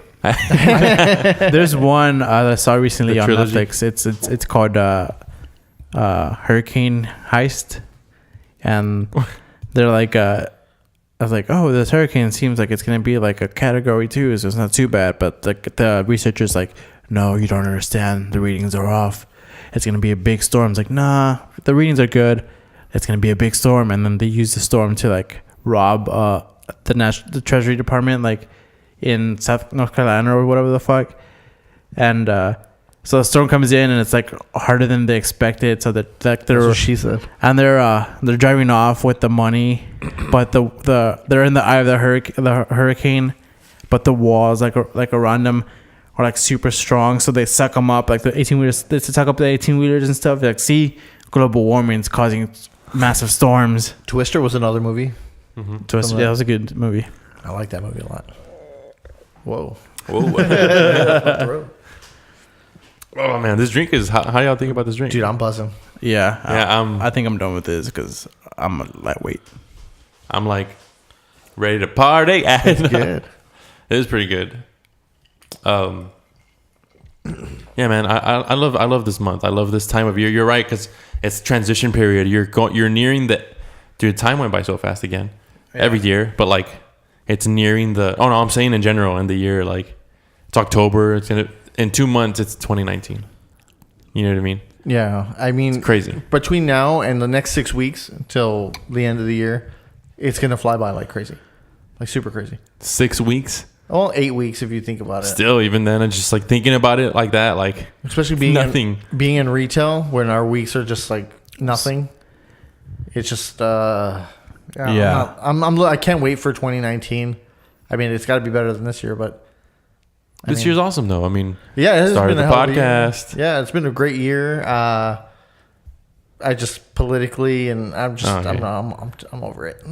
There's one that I saw recently on Netflix. It's called Hurricane Heist. And they're like, I was like, oh, this hurricane seems like it's going to be like a category 2, so it's not too bad. But the researcher's like, no, you don't understand. The readings are off. It's going to be a big storm. It's like, nah, the readings are good. It's going to be a big storm. And then they use the storm to like rob the Treasury Department, like in North Carolina or whatever the fuck. And so the storm comes in and it's like harder than they expected. So that they're That's what she said. And they're driving off with the money, but they're in the eye of the hurricane, but the walls like around them are like super strong. So they suck them up, like the 18-wheelers. They suck up the 18-wheelers and stuff. Like, see, global warming is causing massive storms. Twister was another movie. Mm-hmm. Twister, yeah, that was a good movie. I like that movie a lot. Whoa. Oh man, this drink is how y'all think about this drink? Dude, I'm buzzing. Yeah, I think I'm done with this because I'm a lightweight. I'm like ready to party. It's good. It is pretty good. Yeah, man. I love this month. I love this time of year. You're right, because it's transition period. You're nearing the. Dude, time went by so fast again. Yeah. Every year, but like it's nearing the. Oh no, I'm saying in general in the year, like it's October. It's in 2 months. It's 2019. You know what I mean? Yeah, I mean, it's crazy. Between now and the next 6 weeks until the end of the year, it's gonna fly by like crazy, like super crazy. 6 weeks. Well, 8 weeks if you think about it. Still, even then, I'm just like thinking about it like that, like especially being nothing. Being in retail when our weeks are just like nothing. It's just I can't wait for 2019. I mean, it's got to be better than this year, but this year's awesome though. I mean, yeah, it started the podcast. Yeah, it's been a great year. I just politically, and I'm just I'm over it.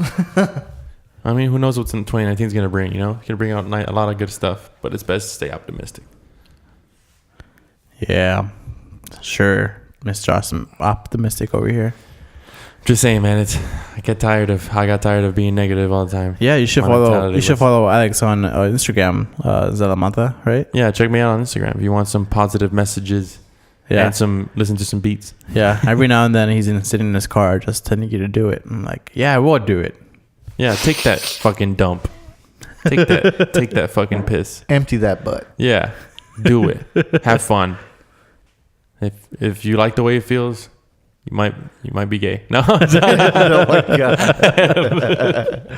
I mean, who knows what's in 2019 is going to bring, you know? It's going to bring out a lot of good stuff, but it's best to stay optimistic. Yeah, sure. Mr. Awesome Optimistic over here. Just saying, man, I got tired of being negative all the time. Yeah, you should follow Alex on Instagram, Zelamanta, right? Yeah, check me out on Instagram if you want some positive messages and listen to some beats. Yeah, every now and then he's sitting in his car just telling you to do it. I'm like, yeah, I will do it. Yeah, take that fucking dump. Take that fucking piss. Empty that butt. Yeah, do it. Have fun. If you like the way it feels, you might be gay. No. Oh my god.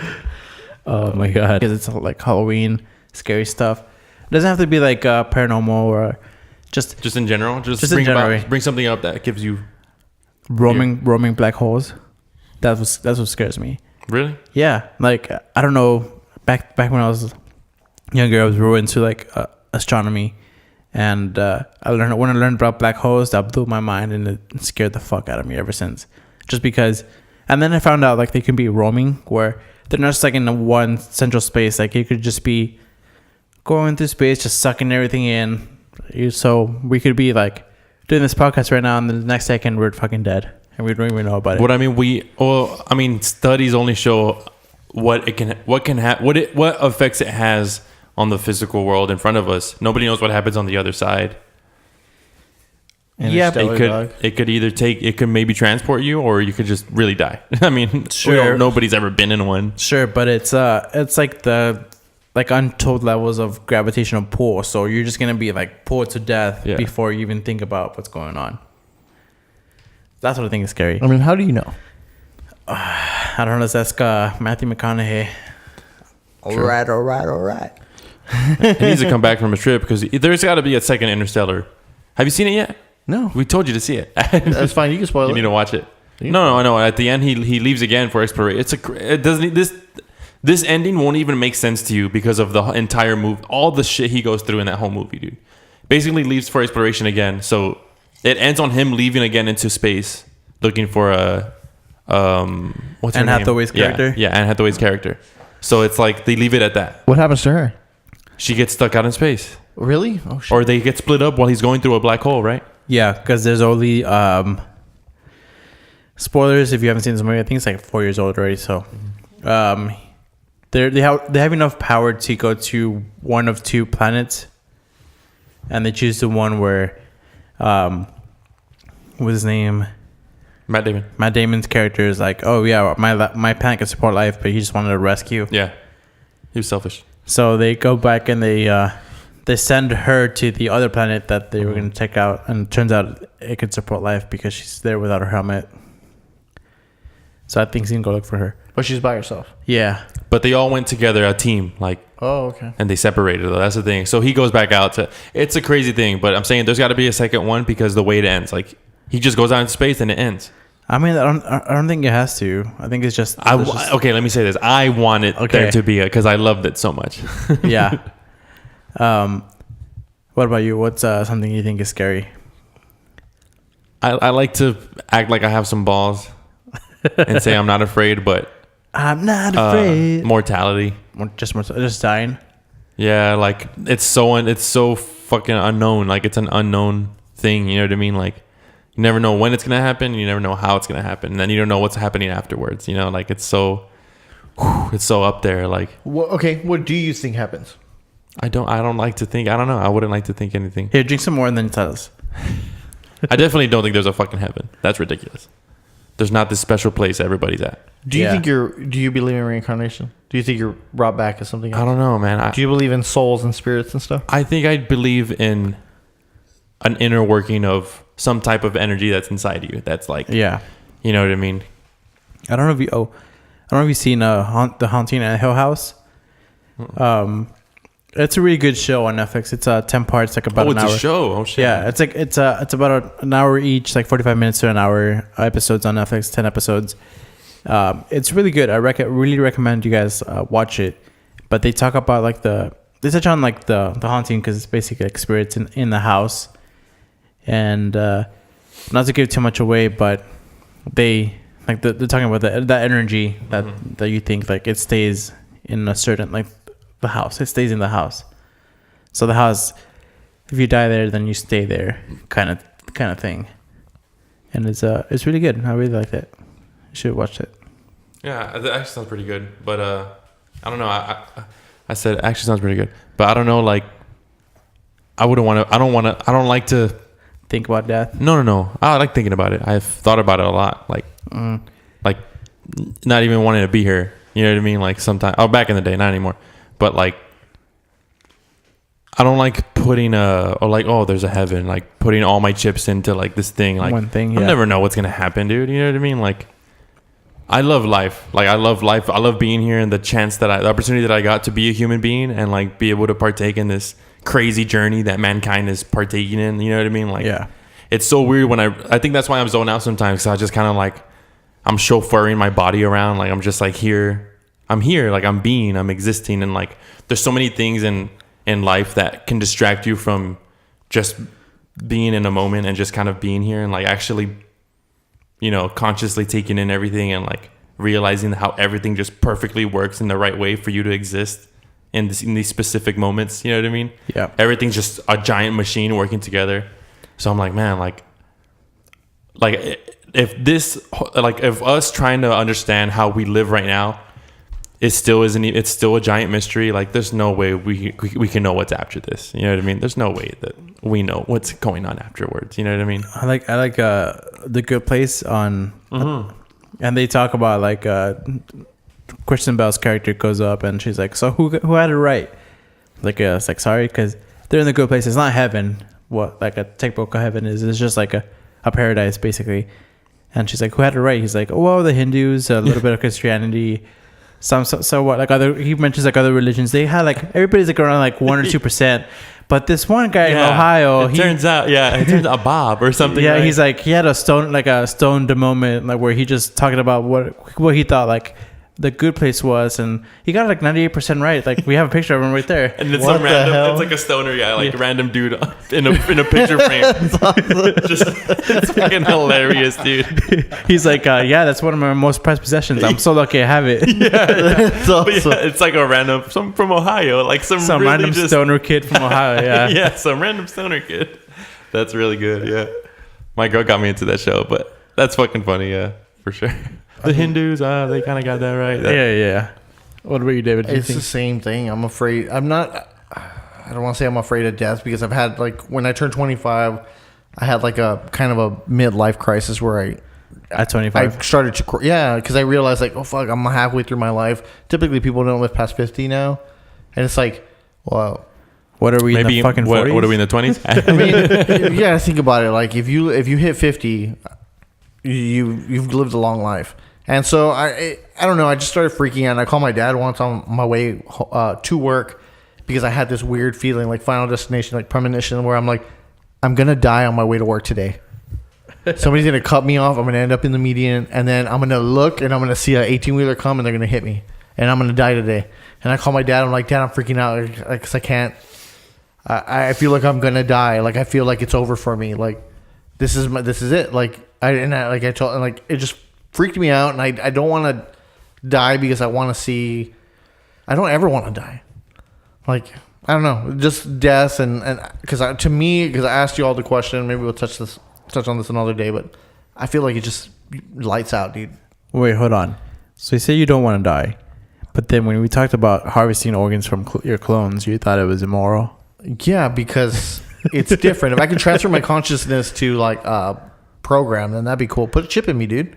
Oh my god. Because it's like Halloween, scary stuff. It doesn't have to be like paranormal or just in general. Just bring something up that gives you roaming black holes. That's what scares me. Really? Yeah. Like I don't know. Back when I was younger, I was really into like astronomy. And when I learned about black holes, that blew my mind, and it scared the fuck out of me ever since. Just because, and then I found out like they can be roaming, where they're not just like in one central space. Like you could just be going through space, just sucking everything in. So we could be like doing this podcast right now, and the next second we're fucking dead, and we don't even know about it. What I mean, studies only show what effects it has on the physical world in front of us. Nobody knows what happens on the other side. Yeah, it could maybe transport you, or you could just really die. I mean, sure. Nobody's ever been in one. Sure, but it's like the untold levels of gravitational pull. So you're just gonna be like pulled to death before you even think about what's going on. That's what I think is scary. I mean, how do you know? I don't know. Let's ask Matthew McConaughey. All right. He needs to come back from a trip because there's got to be a second Interstellar. Have you seen it yet? No. We told you to see it. That's fine. You can spoil it. You need to watch it. No, I know. At the end, he leaves again for exploration. This ending won't even make sense to you because of the entire movie. All the shit he goes through in that whole movie, dude. Basically leaves for exploration again. So it ends on him leaving again into space, looking for what's her name? Anne Hathaway's character? Yeah, Anne Hathaway's character. So it's like they leave it at that. What happens to her? She gets stuck out in space. Really? Oh shit. Or they get split up while he's going through a black hole, right? Yeah, because there's only spoilers if you haven't seen this movie. I think it's like 4 years old already. So they have enough power to go to one of two planets, and they choose the one where what's his name? Matt Damon. Matt Damon's character is like, oh yeah, my planet can support life, but he just wanted to rescue. Yeah, he was selfish. So they go back and they send her to the other planet that they were going to check out, and it turns out it could support life because she's there without her helmet. So I think he's going to go look for her. But she's by herself. Yeah. But they all went together, a team, like. Oh, okay. And they separated, though. That's the thing. So he goes back out to. It's a crazy thing, but I'm saying there's got to be a second one because the way it ends, like he just goes out into space and it ends. I mean, I don't think it has to. I think it's just. Okay, let me say this. I want it there to be because I loved it so much. Yeah. What about you? What's something you think is scary? I like to act like I have some balls and say I'm not afraid, but I'm not afraid. Mortality. Just dying. Yeah, like it's so fucking unknown. Like it's an unknown thing. You know what I mean? Like you never know when it's gonna happen. You never know how it's gonna happen, and then you don't know what's happening afterwards. You know, like it's so up there. Like what do you think happens? I don't like to think. I don't know. I wouldn't like to think anything. Here, drink some more and then tell us. I definitely don't think there's a fucking heaven. That's ridiculous. There's not this special place everybody's at. Do you think do you believe in reincarnation? Do you think you're brought back as something else? I don't know, man. Do you believe in souls and spirits and stuff? I think I believe in an inner working of some type of energy that's inside you. That's like, yeah, you know what I mean? I don't know if you've seen the Haunting at Hill House. It's a really good show on Netflix. It's 10 parts, like about an hour. It's a show. Oh shit. Yeah, it's about an hour each, like 45 minutes to an hour episodes on Netflix, 10 episodes. It's really good. I really recommend you guys watch it. But they talk about like they touch on like the haunting, because it's basically like spirits in the house. And not to give too much away, but they're talking about that energy that you think like it stays in a certain, like the house. It stays in the house. So the house, if you die there, then you stay there, kind of thing. And it's really good. I really like it. You should watch it. Yeah, it actually sounds pretty good. But I don't know. I said it actually sounds pretty good. But I don't know. Like, I don't like to think about death. No. I like thinking about it. I've thought about it a lot. Like, like not even wanting to be here. You know what I mean? Like sometimes. Oh, back in the day, not anymore. But like, I don't like putting there's a heaven, like putting all my chips into like this thing. Like one thing, I'll never know what's gonna happen, dude. You know what I mean? Like, I love life. Like I love life. I love being here and the opportunity that I got to be a human being and like be able to partake in this crazy journey that mankind is partaking in. You know what I mean? Like, yeah, it's so weird when I think that's why I'm zoned out sometimes, because I just kind of like, I'm chauffeuring my body around. Like I'm just like here. I'm here, like I'm existing, and like there's so many things in life that can distract you from just being in a moment and just kind of being here and like actually, you know, consciously taking in everything and like realizing how everything just perfectly works in the right way for you to exist in these specific moments. You know what I mean? Yeah. Everything's just a giant machine working together. So I'm like, man, like if us trying to understand how we live right now, it's still a giant mystery. Like there's no way we can know what's after this. You know what I mean? There's no way that we know what's going on afterwards. You know what I mean? I like The Good Place on, and they talk about like Kristen Bell's character goes up and she's like, so who had it right? Like it's like, sorry, because they're in the good place. It's not heaven. What like a typical heaven is? It's just like a paradise basically. And she's like, who had it right? He's like, oh, well, the Hindus, a little bit of Christianity. So what, like he mentions like other religions, they had like everybody's like around like 1 or 2%, but this one guy in Ohio, it turns out Bob or something. Yeah, right? he's like, he had a stoned moment, like where he just talking about what he thought like the good place was, and he got like 98% right. Like we have a picture of him right there, and it's some random. It's like a stoner guy, like random dude in a picture frame. It's fucking hilarious, dude. He's like, yeah, that's one of my most prized possessions. I'm so lucky I have it. It's awesome. It's like a random from Ohio, like some really random stoner kid from Ohio. Yeah, yeah, some random stoner kid. That's really good. Yeah, my girl got me into that show, but that's fucking funny. Yeah, for sure. The Hindus, they kind of got that right. Yeah. What about you, David? It's the same thing. I'm afraid. I don't want to say I'm afraid of death, because I've had like when I turned 25, I had like a kind of a midlife crisis where at 25 I started to because I realized like, oh fuck, I'm halfway through my life. Typically people don't live past 50 now, and it's like, well, what are we in the fucking 40s? What are we in the 20s? I mean, you gotta think about it. Like if you hit 50, you've lived a long life. And so I don't know. I just started freaking out. And I called my dad once on my way to work, because I had this weird feeling, like Final Destination, like premonition, where I'm like, I'm gonna die on my way to work today. Somebody's gonna cut me off. I'm gonna end up in the median, and then I'm gonna look and I'm gonna see an 18-wheeler come, and they're gonna hit me, and I'm gonna die today. And I call my dad. I'm like, Dad, I'm freaking out, like, 'cause I can't. I feel like I'm gonna die. Like I feel like it's over for me. Like this is it. Like I told, like it just freaked me out, and I don't want to die, because I want to see. I don't ever want to die. Like I don't know, just death, and because I asked you all the question. Maybe we'll touch on this another day, but I feel like it just lights out, dude. Wait, hold on. So you say you don't want to die, But then when we talked about harvesting organs from your clones, you thought it was immoral. Yeah, because it's different. If I could transfer my consciousness to like a program, then that'd be cool. Put a chip in me, dude.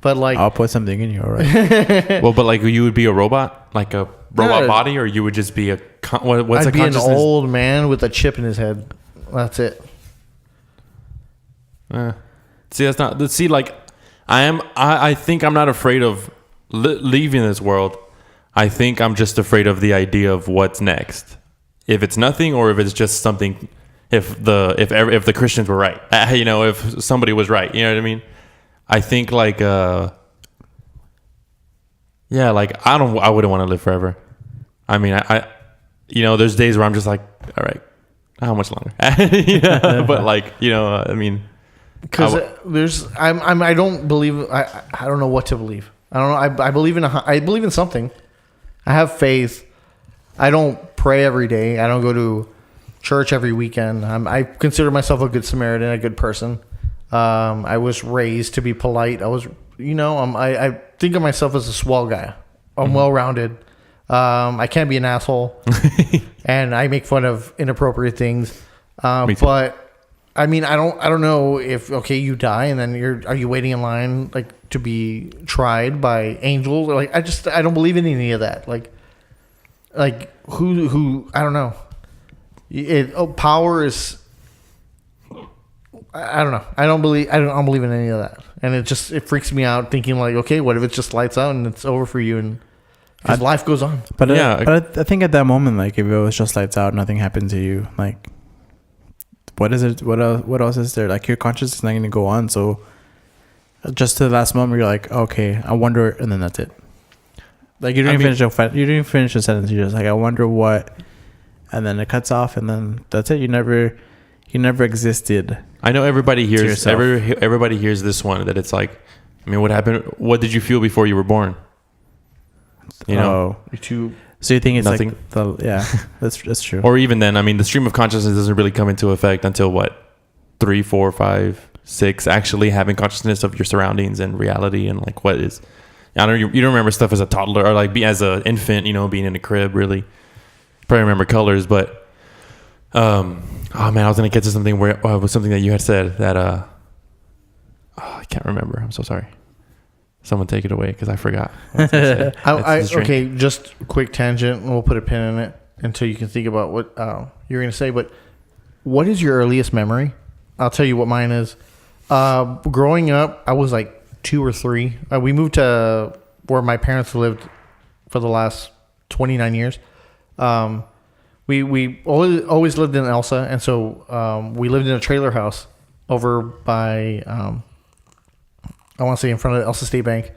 But like, I'll put something in you, all right? Well, but like you would be a robot, like a robot Yeah. body, or you would just be what's I'd a be an consciousness? old man with a chip in his head. That's it. See, that's not. See, like I am. I think I'm not afraid of leaving this world. I think I'm just afraid of the idea of what's next. If it's nothing, or if it's just something. If the Christians were right, if somebody was right, you know what I mean. I think like yeah, like I wouldn't want to live forever. I mean, I there's days where I'm just like, all right, how much longer? But like, I mean, Because I don't believe, I don't know what to believe. I don't know. I believe I believe in something. I have faith. I don't pray every day. I don't go to church every weekend. I consider myself a good Samaritan, a good person. I was raised to be polite. I think of myself as a swell guy. I'm well-rounded. I can't be an asshole. And I make fun of inappropriate things. But I mean, I don't know if, okay, you die and then are you waiting in line like to be tried by angels? Or like, I don't believe in any of that. Like who, I don't know. Power is, I don't know. I don't believe in any of that. And it freaks me out thinking like, okay, what if it just lights out and it's over for you and life goes on. But Yeah. I think at that moment, like if it was just lights out, nothing happened to you, like what is it? What else is there? Like your consciousness is not going to go on. So just to the last moment, you're like, okay, I wonder, and then that's it. Like you didn't finish the sentence. You're just like, I wonder what, and then it cuts off, and then that's it. You never existed. I know everybody hears everybody hears this one that it's like, I mean, what happened? What did you feel before you were born? So you think it's nothing? That's true. Or even then, I mean, the stream of consciousness doesn't really come into effect until what, 3, 4, 5, 6, actually having consciousness of your surroundings and reality and like what is. I don't know. You don't remember stuff as a toddler or like as an infant, being in a crib. Really, probably remember colors, but oh man, I was gonna get to something where it was something that you had said that I can't remember. I'm so sorry. Someone take it away because I forgot. Okay, just a quick tangent. We'll put a pin in it until you can think about what you're going to say. But what is your earliest memory? I'll tell you what mine is. Growing up, I was like 2 or 3. We moved to where my parents lived for the last 29 years. We always lived in Elsa, and so we lived in a trailer house over by... I want to say in front of the Elsa State Bank.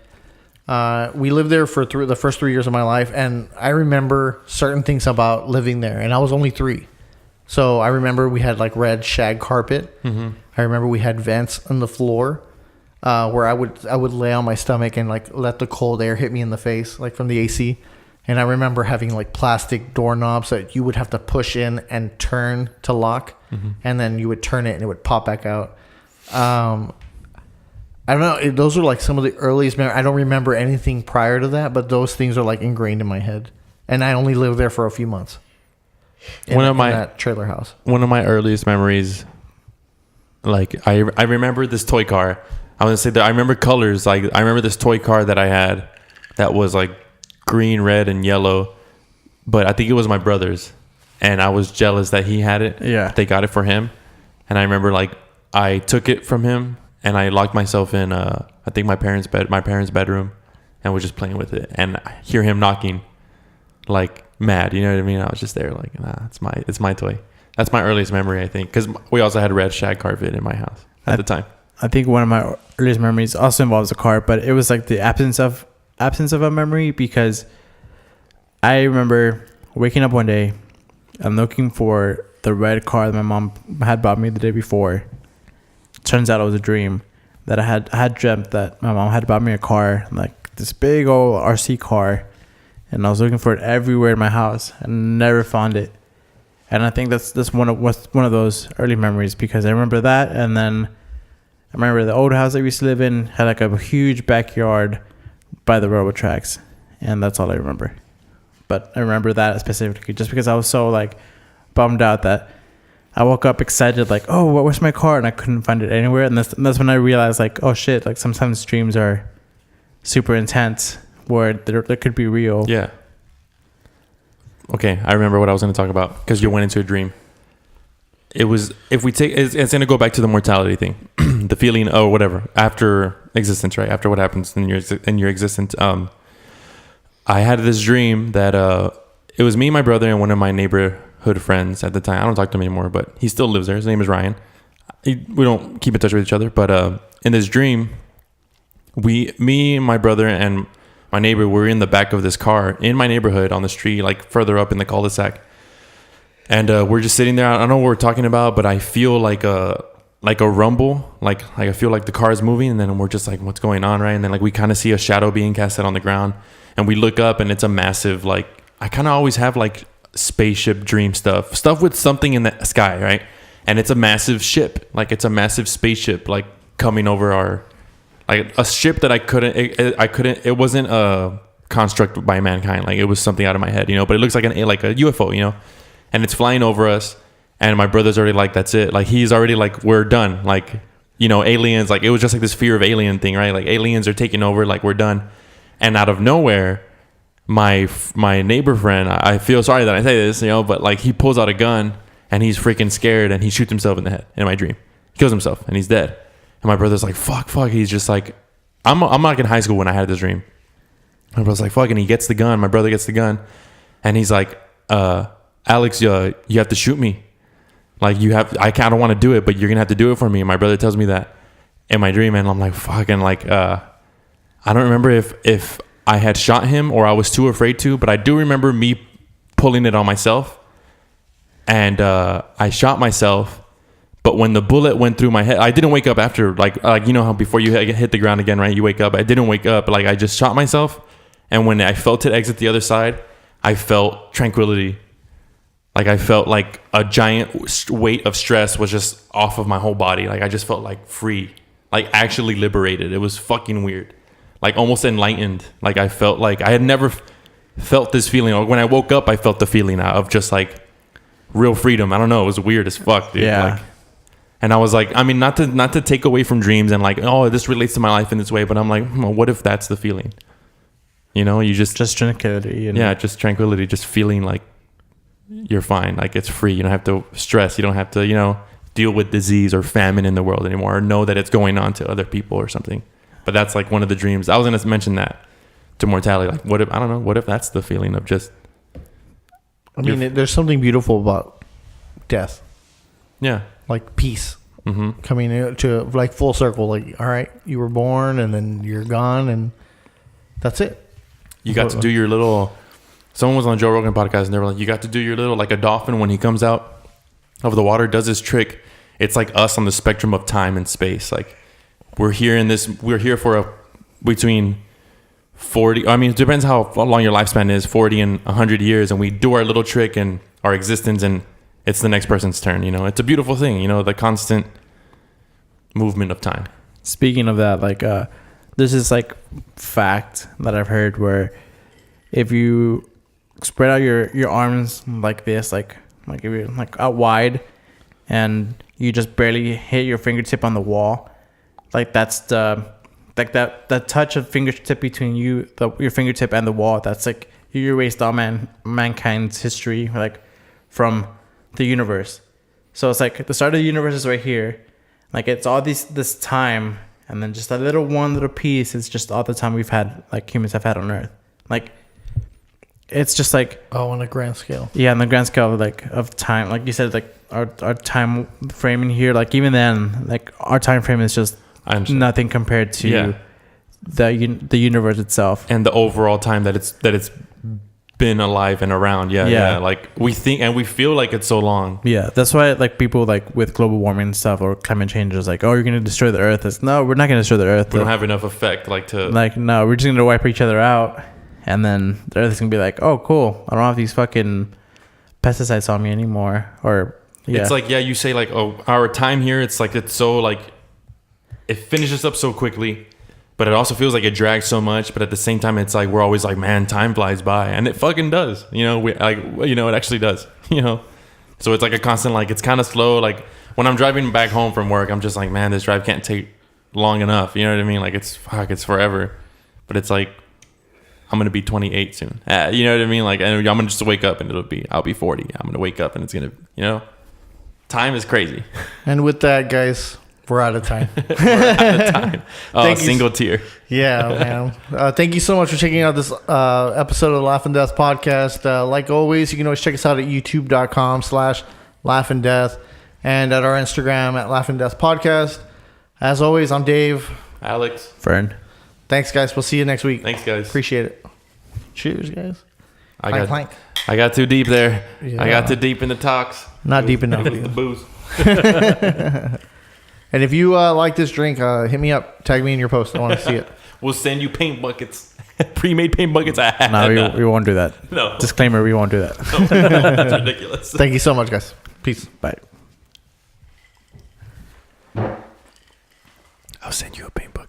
We lived there for the first 3 years of my life, and I remember certain things about living there, and I was only 3. So I remember we had like red shag carpet. Mm-hmm. I remember we had vents on the floor where I would lay on my stomach and like let the cold air hit me in the face, like from the AC. And I remember having like plastic doorknobs that you would have to push in and turn to lock, and then you would turn it and it would pop back out. I don't know. Those are like some of the earliest memories. I don't remember anything prior to that, but those things are like ingrained in my head. And I only lived there for a few months. In that trailer house. One of my earliest memories, like I remember this toy car. I want to say that I remember colors. Like I remember this toy car that I had that was like green, red, and yellow. But I think it was my brother's, and I was jealous that he had it. Yeah, they got it for him, and I remember like I took it from him. And I locked myself in, I think my parents' bedroom, and was just playing with it. And I hear him knocking, like mad. You know what I mean? I was just there, like, nah, it's my toy. That's my earliest memory, I think, because we also had a red shag carpet in my house at the time. I think one of my earliest memories also involves a car, but it was like the absence of a memory, because I remember waking up one day and looking for the red car that my mom had bought me the day before. Turns out it was a dream that I had dreamt that my mom had bought me a car, like this big old RC car, and I was looking for it everywhere in my house and never found it. And I think that's one of those early memories, because I remember that, and then I remember the old house that we used to live in had like a huge backyard by the railroad tracks, and that's all I remember. But I remember that specifically just because I was so like bummed out that I woke up excited, like, oh, where's my car? And I couldn't find it anywhere. And that's when I realized, like, oh shit, like sometimes dreams are super intense where they could be real. Yeah. Okay, I remember what I was going to talk about because you went into a dream. It was, if we take, it's going to go back to the mortality thing, the feeling, oh, whatever, after existence, right? After what happens in your existence. I had this dream that it was me, my brother, and one of my neighborhood friends at the time. I don't talk to him anymore, but he still lives there. His name is Ryan. We don't keep in touch with each other, but in this dream, me, my brother, and my neighbor were in the back of this car in my neighborhood on the street, like further up in the cul-de-sac. And we're just sitting there. I don't know what we're talking about, but I feel like a rumble, like I feel like the car is moving, and then we're just like, what's going on, right? And then like we kind of see a shadow being casted on the ground, and we look up, and it's a massive, like, I kind of always have like spaceship dream stuff with something in the sky, right? And it's a massive ship, like it's a massive spaceship, like coming over our, like a ship that I couldn't, it wasn't a construct by mankind, like it was something out of my head, you know. But it looks like a UFO, you know. And it's flying over us, and my brother's already like, that's it. Like, he's already like, we're done. Like, you know, aliens, like, it was just like this fear of alien thing, right? Like, aliens are taking over, like, we're done. And out of nowhere, my neighbor friend, I feel sorry that I say this, you know, but like, he pulls out a gun, and he's freaking scared, and he shoots himself in the head in my dream. He kills himself, and he's dead. And my brother's like, fuck. He's just like, I'm like in high school when I had this dream. My brother's like, fuck, and he gets the gun. My brother gets the gun, and he's like, Alex, you have to shoot me. Like, I kind of want to do it, but you're going to have to do it for me. And my brother tells me that in my dream. And I'm like, fucking, like, I don't remember if I had shot him or I was too afraid to, but I do remember me pulling it on myself. And I shot myself. But when the bullet went through my head, I didn't wake up after, like you know how before you hit the ground again, right? You wake up. I didn't wake up. Like, I just shot myself. And when I felt it exit the other side, I felt tranquility. Like, I felt like a giant weight of stress was just off of my whole body. Like, I just felt like free, like actually liberated. It was fucking weird, like almost enlightened. Like, I felt like I had never felt this feeling. Or when I woke up, I felt the feeling of just like real freedom. I don't know. It was weird as fuck, dude. Yeah. Like, and I was like, I mean, not to take away from dreams and like, oh, this relates to my life in this way. But I'm like, what if that's the feeling? You know, you just tranquility. You know? Yeah, just tranquility, just feeling like you're fine, like it's free. You don't have to stress. You don't have to, you know, deal with disease or famine in the world anymore, or know that it's going on to other people or something. But that's like one of the dreams. I was going to mention that to mortality. Like, what if, I don't know, what if that's the feeling of just, I mean, there's something beautiful about death. Yeah. Like peace. Mm-hmm. Coming to like full circle. Like, all right, you were born and then you're gone and that's it. You got to do your little, someone was on Joe Rogan podcast and they were like, you got to do your little, like a dolphin when he comes out of the water, does this trick. It's like us on the spectrum of time and space. Like, we're here for between 40, I mean, it depends how long your lifespan is, 40 and 100 years. And we do our little trick in our existence and it's the next person's turn. You know, it's a beautiful thing, you know, the constant movement of time. Speaking of that, like, there's this like fact that I've heard where if you spread out your arms like this, like if you're like out wide and you just barely hit your fingertip on the wall, like that's the like that touch of fingertip between your fingertip and the wall, that's like you erased all mankind's history, like from the universe. So it's like the start of the universe is right here, like it's all this time, and then just a one little piece is just all the time we've had, like humans have had on Earth. Like, it's just like, oh, on a grand scale. Yeah, on the grand scale of like of time, like you said, like our time frame in here, like even then, like our time frame is just nothing compared to the universe itself and the overall time that it's been alive and around. Yeah. Like, we think and we feel like it's so long. Yeah, that's why like people like with global warming and stuff or climate change is like, oh, you're gonna destroy the Earth. It's, no, we're not gonna destroy the Earth. We don't have enough effect no, we're just gonna wipe each other out. And then the Earth is going to be like, oh, cool, I don't have these fucking pesticides on me anymore. Or, yeah. It's like, yeah, you say like, oh, our time here, it's like, it's so like, it finishes up so quickly. but it also feels like it drags so much. But at the same time, it's like we're always like, man, time flies by, and it fucking does. You know, it actually does. You know, so it's like a constant, like it's kind of slow. Like when I'm driving back home from work, I'm just like, man, this drive can't take long enough. You know what I mean? Like it's forever. But it's like I'm gonna be 28 soon. You know what I mean? Like, and I'm gonna just wake up and I'll be 40. I'm gonna wake up and it's gonna, you know, time is crazy. And with that, guys, we're out of time. We're out of time. Oh, single tier. Yeah, man. Thank you so much for checking out this episode of the Laugh and Death podcast. Like always, you can always check us out at youtube.com/laughanddeath and at our Instagram at Laugh and Death podcast. As always, I'm Dave. Alex. Fern. Thanks, guys. We'll see you next week. Thanks, guys. Appreciate it. Cheers, guys. I got too deep there. Yeah. I got too deep in the talks. Not deep enough. The booze. And if you like this drink, hit me up. Tag me in your post. I want to see it. We'll send you paint buckets. Pre-made paint buckets. No, we won't do that. No. Disclaimer, we won't do that. No, that's ridiculous. Thank you so much, guys. Peace. Bye. I'll send you a paint bucket.